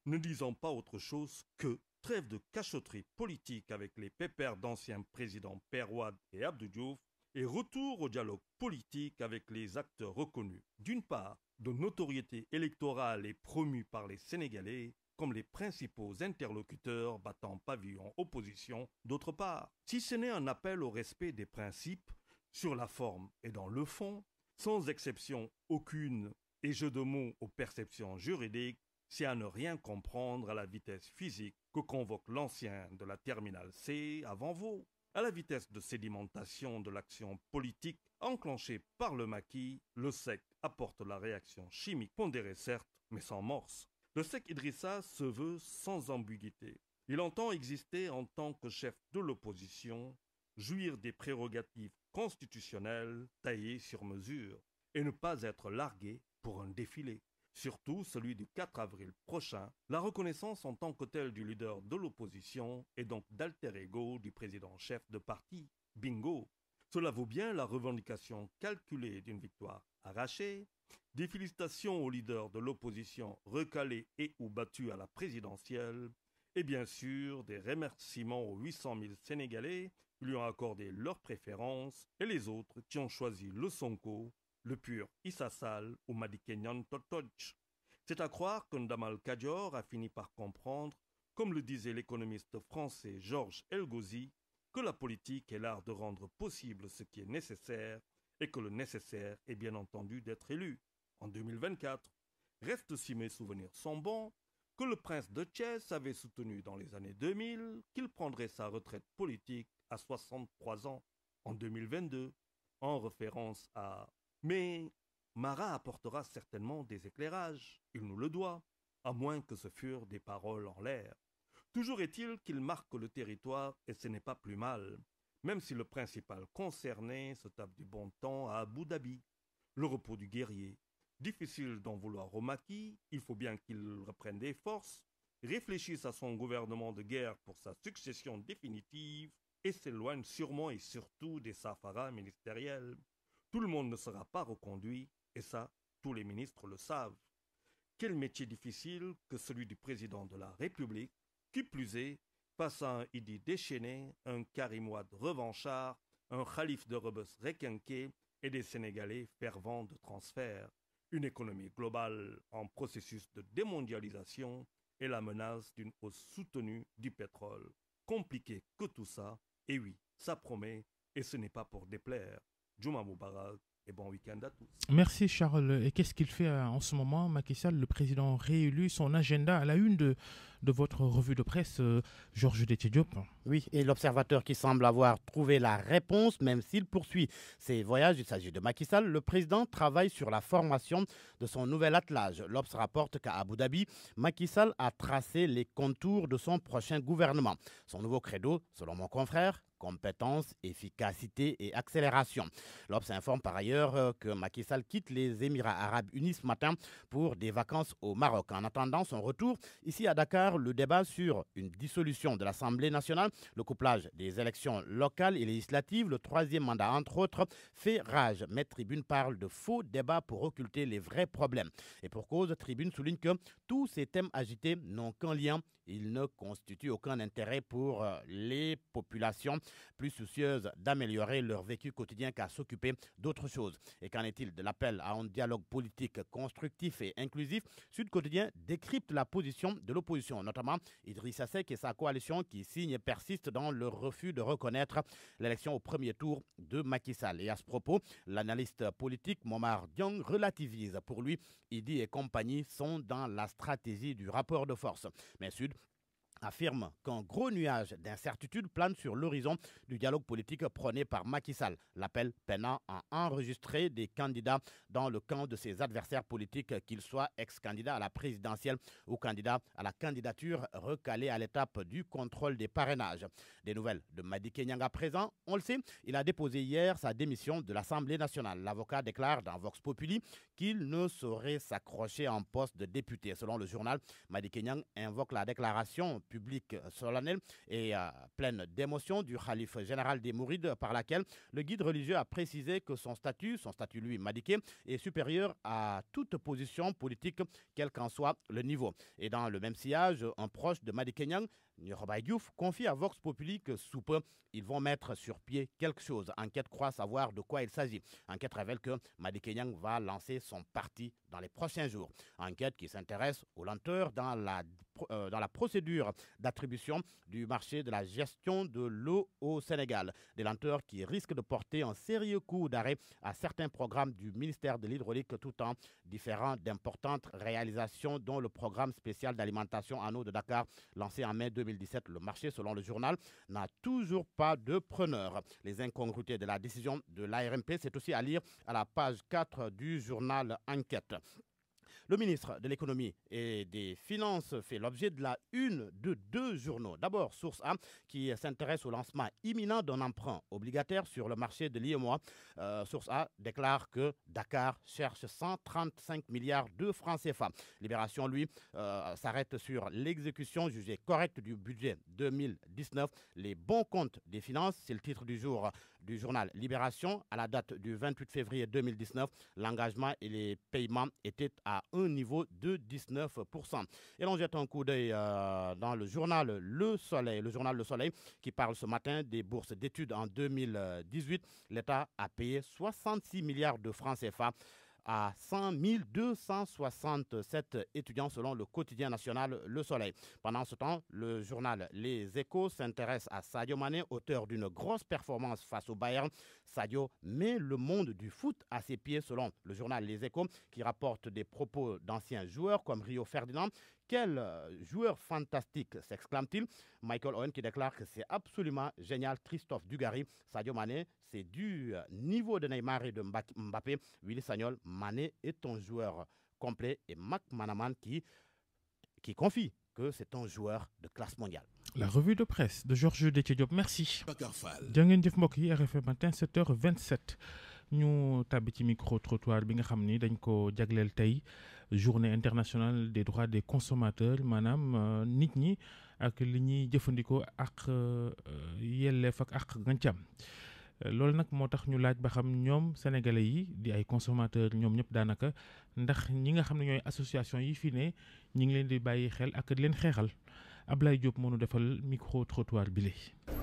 ne disant pas autre chose que trêve de cachotterie politique avec les pépères d'anciens présidents Père Wade et Abdou Diouf et retour au dialogue politique avec les acteurs reconnus, d'une part, de notoriété électorale et promue par les Sénégalais, comme les principaux interlocuteurs battant pavillon opposition d'autre part. Si ce n'est un appel au respect des principes, sur la forme et dans le fond, sans exception aucune et jeu de mots aux perceptions juridiques, c'est à ne rien comprendre à la vitesse physique que convoque l'ancien de la terminale C avant Vaud, à la vitesse de sédimentation de l'action politique enclenchée par le Macky, le SEC apporte la réaction chimique pondérée certes, mais sans morse. Le SEC Idrissa se veut sans ambiguïté. Il entend exister en tant que chef de l'opposition, jouir des prérogatives constitutionnelles taillées sur mesure et ne pas être largué pour un défilé. Surtout celui du 4 avril prochain, la reconnaissance en tant que telle du leader de l'opposition et donc d'alter ego du président-chef de parti. Bingo! Cela vaut bien la revendication calculée d'une victoire arrachée, des félicitations au leader de l'opposition recalé et ou battu à la présidentielle, et bien sûr des remerciements aux 800 000 Sénégalais qui lui ont accordé leur préférence et les autres qui ont choisi le Sonko, le pur Issa Sall ou Madické Niang Totodj. C'est à croire que Ndamal Kadior a fini par comprendre, comme le disait l'économiste français Georges Elgozi, que la politique est l'art de rendre possible ce qui est nécessaire et que le nécessaire est bien entendu d'être élu. En 2024, reste si mes souvenirs sont bons, que le prince de Thiès avait soutenu dans les années 2000 qu'il prendrait sa retraite politique à 63 ans en 2022, en référence à « Mais Marat apportera certainement des éclairages, il nous le doit, à moins que ce furent des paroles en l'air. » Toujours est-il qu'il marque le territoire et ce n'est pas plus mal, même si le principal concerné se tape du bon temps à Abu Dhabi. Le repos du guerrier. Difficile d'en vouloir au maquis, il faut bien qu'il reprenne des forces, réfléchisse à son gouvernement de guerre pour sa succession définitive et s'éloigne sûrement et surtout des safaras ministériels. Tout le monde ne sera pas reconduit, et ça, tous les ministres le savent. Quel métier difficile que celui du président de la République, qui plus est, face à un Idi déchaîné, un Karim Wade revanchard, un Khalif de Rebus requinqué et des Sénégalais fervents de transfert. Une économie globale en processus de démondialisation et la menace d'une hausse soutenue du pétrole. Compliqué que tout ça, et oui, ça promet, et ce n'est pas pour déplaire. Juma Moubarak et bon week-end à tous. Merci Charles. Et qu'est-ce qu'il fait en ce moment, Macky Sall, le président réélu, son agenda à la une de votre revue de presse, Georges Déthié Diop? Oui, et l'observateur qui semble avoir trouvé la réponse, même s'il poursuit ses voyages, il s'agit de Macky Sall, le président travaille sur la formation de son nouvel attelage. L'Obs rapporte qu'à Abu Dhabi, Macky Sall a tracé les contours de son prochain gouvernement. Son nouveau credo, selon mon confrère, compétence, efficacité et accélération. L'Obs informe par ailleurs que Macky Sall quitte les Émirats Arabes Unis ce matin pour des vacances au Maroc. En attendant son retour, ici à Dakar, le débat sur une dissolution de l'Assemblée nationale, le couplage des élections locales et législatives, le troisième mandat entre autres, fait rage. Mais Tribune parle de faux débats pour occulter les vrais problèmes. Et pour cause, Tribune souligne que tous ces thèmes agités n'ont qu'un lien. Ils ne constituent aucun intérêt pour les populations plus soucieuses d'améliorer leur vécu quotidien qu'à s'occuper d'autres choses. Et qu'en est-il de l'appel à un dialogue politique constructif et inclusif? Sud Quotidien décrypte la position de l'opposition, notamment Idrissa Seck et sa coalition qui signe et persiste dans le refus de reconnaître l'élection au premier tour de Macky Sall. Et à ce propos, l'analyste politique Momar Diong relativise. Pour lui, Idi et compagnie sont dans la stratégie du rapport de force. Mais Sud affirme qu'un gros nuage d'incertitude plane sur l'horizon du dialogue politique prôné par Macky Sall. L'appel peinant à enregistrer des candidats dans le camp de ses adversaires politiques, qu'ils soient ex-candidats à la présidentielle ou candidats à la candidature recalée à l'étape du contrôle des parrainages. Des nouvelles de Madické Niang à présent. On le sait, il a déposé hier sa démission de l'Assemblée nationale. L'avocat déclare dans Vox Populi qu'il ne saurait s'accrocher en poste de député. Selon le journal, Madické Niang invoque la déclaration publique solennelle et pleine d'émotion du Khalif général des Mourides, par laquelle le guide religieux a précisé que son statut lui, Madické, est supérieur à toute position politique, quel qu'en soit le niveau. Et dans le même sillage, un proche de Madické Niang, Nioroba Diouf, confie à Vox Populi que sous peu, ils vont mettre sur pied quelque chose. Enquête croit savoir de quoi il s'agit. Enquête révèle que Madické Niang va lancer son parti dans les prochains jours. Enquête qui s'intéresse aux lenteurs dans la procédure d'attribution du marché de la gestion de l'eau au Sénégal. Des lenteurs qui risquent de porter un sérieux coup d'arrêt à certains programmes du ministère de l'Hydraulique, tout en différant d'importantes réalisations, dont le programme spécial d'alimentation en eau de Dakar, lancé en mai 2017. Le marché, selon le journal, n'a toujours pas de preneur. Les incongruités de la décision de l'ARMP, c'est aussi à lire à la page 4 du journal Enquête. Le ministre de l'économie et des finances fait l'objet de la une de 2 journaux. D'abord, Source A qui s'intéresse au lancement imminent d'un emprunt obligataire sur le marché de l'IMOA. Source A déclare que Dakar cherche 135 milliards de francs CFA. Libération, lui, s'arrête sur l'exécution jugée correcte du budget 2019. Les bons comptes des finances, c'est le titre du jour du journal Libération. À la date du 28 février 2019, l'engagement et les paiements étaient à un niveau de 19%. Et l'on jette un coup d'œil dans le journal Le Soleil. Le journal Le Soleil qui parle ce matin des bourses d'études en 2018. L'État a payé 66 milliards de francs CFA à 100 267 étudiants selon le quotidien national Le Soleil. Pendant ce temps, le journal Les Échos s'intéresse à Sadio Mané, auteur d'une grosse performance face au Bayern. Sadio met le monde du foot à ses pieds selon le journal Les Échos qui rapporte des propos d'anciens joueurs comme Rio Ferdinand. Quel joueur fantastique, s'exclame-t-il. Michael Owen qui déclare que c'est absolument génial. Christophe Dugarry, Sadio Mané, c'est du niveau de Neymar et de Mbappé. Willy Sagnol, Mané est un joueur complet. Et Mac Manaman qui confie que c'est un joueur de classe mondiale. La revue de presse de Georges Déthié Diop. Merci. jaa ngeen jëf mbokk yi, RFM matin 7h27 ñu tàbbi ci micro trottoir bi nga xam ni dañ ko jagleel tey journée internationale des droits des consommateurs maanaam nit ñi ak li ñuy jëfandikoo ak yelleef ak gàncax loolu nag moo tax ñu laaj ba xam ñoom sénégalais yi di ay consommateurs ñoom ñëpp daanaka ndax ñi nga xam ne ñooy association yi fi ne ñi ngi leen di bàyyi xel ak di leen xeexal. Ablaye Diop moo nu defal micro trottoir bi lay.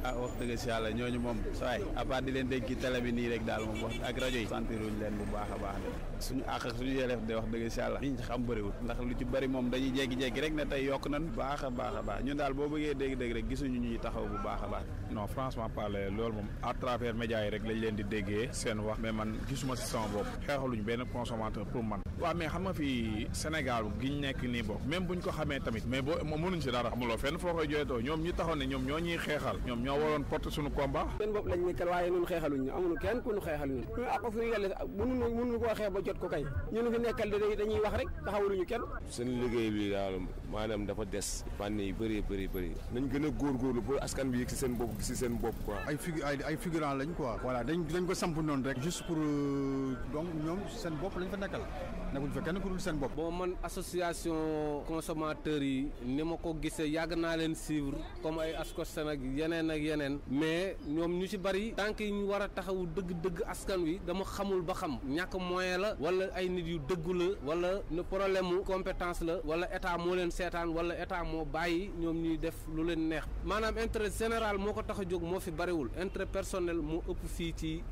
wax dëgg si yàlla ñooñu moom saay à part di leen dégg ci télé bi nii rek daal moom wax ak rajo yi santiruñ leen bu baax a baax de suñu àq ak suñu yelleef de wax dëgg si yàlla liñ xam bëriwul ndax lu ci bëri moom dañuy jéggi-jéggi rek ne tey yokk nañ baax a baax ñun daal boo bëggee dégg-dégg rek gisuñu ñuy taxaw bu baax a baax. non franchement parler loolu moom à travers médias yi rek lañ leen di déggee seen wax mais man gisuma si sama bopp xeexaluñ benn consommateur pour man. waaw mais xam nga fi Sénégal giñ nekk nii bokk même buñ ko xamee tamit mais boo mënuñ si dara amuloo fenn foo koy jooytoo ñoom ñi taxaw ne ñoom ñoo ñuy xeexal ñoom ñoo waroon porter suñu combat. seen bopp lañ nekkal waaye ñun xeexaluñ ñu amuñu kenn ku ñu xeexal ñun ñu ak fu ñu yàlla mënuñu koo xeex ba jot ko kay ñun fi nekkal dañuy wax rek taxawaluñu kenn. seen liggéey bi daal maanaam dafa des fànn yi bëri nañ gën a góorgóorlu pour askan bi yëg si seen bopp si seen bopp quoi. ay figurant lañ quoi. voilà dañ ko samp noonu rek juste pour donc ñoom seen bopp lañ fa nekkal nekkuñ fa kenn ku dul seen bopp. bon man association consommateurs yi ni ma ko gisee yàgg naa leen suivre comme ay ASCOSEN ak yeneen mais ñoom ñu ci bari tànk yi ñu war a taxawu dëgg askan wi dama xamul ba xam ñàkk moyen la wala ay nit yu dëggu la wala ne problème mu compétence la wala état moo leen seetaan wala état moo bàyyi ñoom ñuy def lu leen neex maanaam intérêt général moo ko tax a jóg moo fi bariwul intérêt personnel moo ëpp fii ci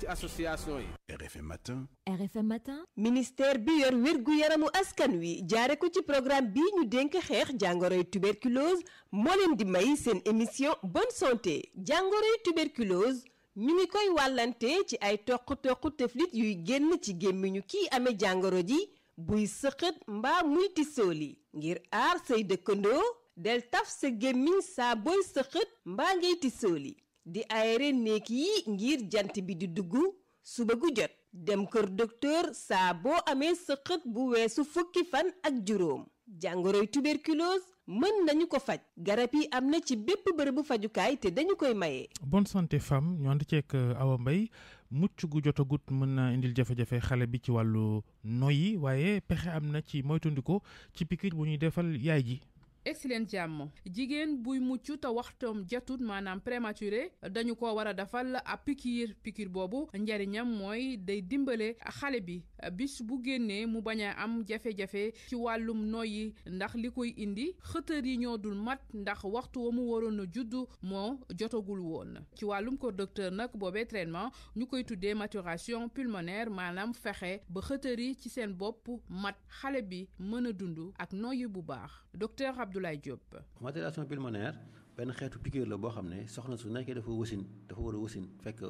association yi. RFM Matin. RFM Matin. ministère bi yor wérgu yaramu askan wi jaare ko ci programme bii ñu dénk xeex jàngoroy tuberculose moo leen di may seen émission bonne santé jàngoroy tuberculose ñu ngi koy wàllante ci ay toq teflit yuy génn ci gémmiñu kii amee jàngoro ji buy sëqët mbaa muy tisooli ngir aar say dëkkandoo del taf sa gémmiñ saa booy sëqët mbaa ngay tisooli di aéré néeg yi ngir jant bi di dugg suba gu jot dem kër docteur saa boo amee sëqët bu weesu fukki fan ak juróom jàngoroy tuberculose mën nañu ko faj garab yi am na ci bépp bërëbu fajukaay te dañu koy maye. bonne santé femme ñu ànd ceeg Awa Mbaye mucc gu jotagut mën na indil jafe-jafe xale bi ci wàllu noyyi waaye pexe am na ci moytandiku ci piqûre bu ñuy defal yaay ji. excellent jàmm jigéen buy mucc te waxtoom jotut maanaam prématuré dañu ko war a defal ab piqûre boobu njariñam mooy day dimbale xale bi bis bu génnee mu bañ a am jafe-jafe ci wàllum noyyi ndax li koy indi xëtër yi ñoo dul mat ndax waxtu wa mu waroon a juddu moo jotagul woon ci wàllum ko docteur nag boobee traitement ñu koy tuddee maturation pulmonaire maanaam fexe ba xëtër yi ci seen bopp mat xale bi mën a dund ak noyyi bu baax docteur Abdoulaye Diop. maturation pulmonaire benn xeetu piqûre la boo xam ne soxna su nekkee dafa war a wasin fekk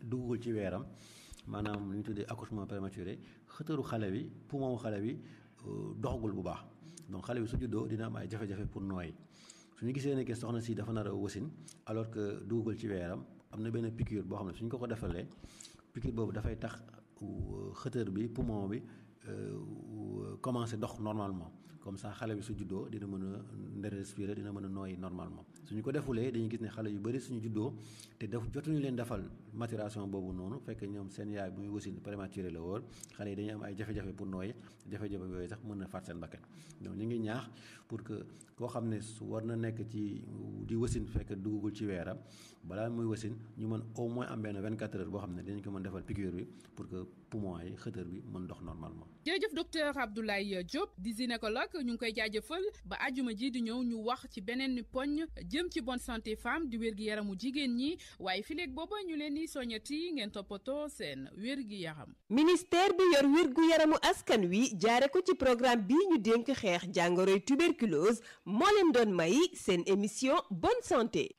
duggul ci weeram maanaam lu ñu tuddee accouchement prématuré xëtëru xale bi poumon xale bi doxagul bu baax donc xale bi su juddoo dina am ay jafe-jafe pour nooy su ñu gisee ne que soxna si dafa nar a wasin alors que duggul ci weeram am na benn piqûre boo xam ne suñ ko defalee piqûre boobu dafay tax xëtër bi poumon bi commencer dox normalement comme ça xale bi su juddoo dina mën a respirer dina mën a nooyi normalement suñu ko defulee dañuy gis ne xale yu bëri suñu juddoo te jotuñu leen defal maturation boobu noonu fekk ñoom seen yaay bu muy wasin prématuré la woon xale yi dañuy am ay jafe-jafe pour nooyi jafe-jafe yooyu sax mën na faat seen bakkan donc ñu ngi ñaax pour que koo xam ne su war na nekk ci di wasin fekk duggagul ci weeram balaa muy wasin ñu mën au moins am benn 24 heures boo xam ne dinañ ko mën defal piqûre bi pour que poumon yi xëtër bi mën dox normalement. jërëjëf docteur Abdoulaye Diop di gynécologue ñu ngi koy jaajëfal ba àjjuma ji di ñëw ñu wax ci beneen poñ jëm ci bonne santé femme di wér-gi-yaramu jigéen ñi waaye fileeg booba ñu leen di soññati ngeen toppatoo seen wér-gi-yaram. ministère bi yor wér-gu-yaramu askan wi jaare ko ci programme bii ñu dénk xeex jàngoroy tuberculose moo leen doon may seen émission bonne santé.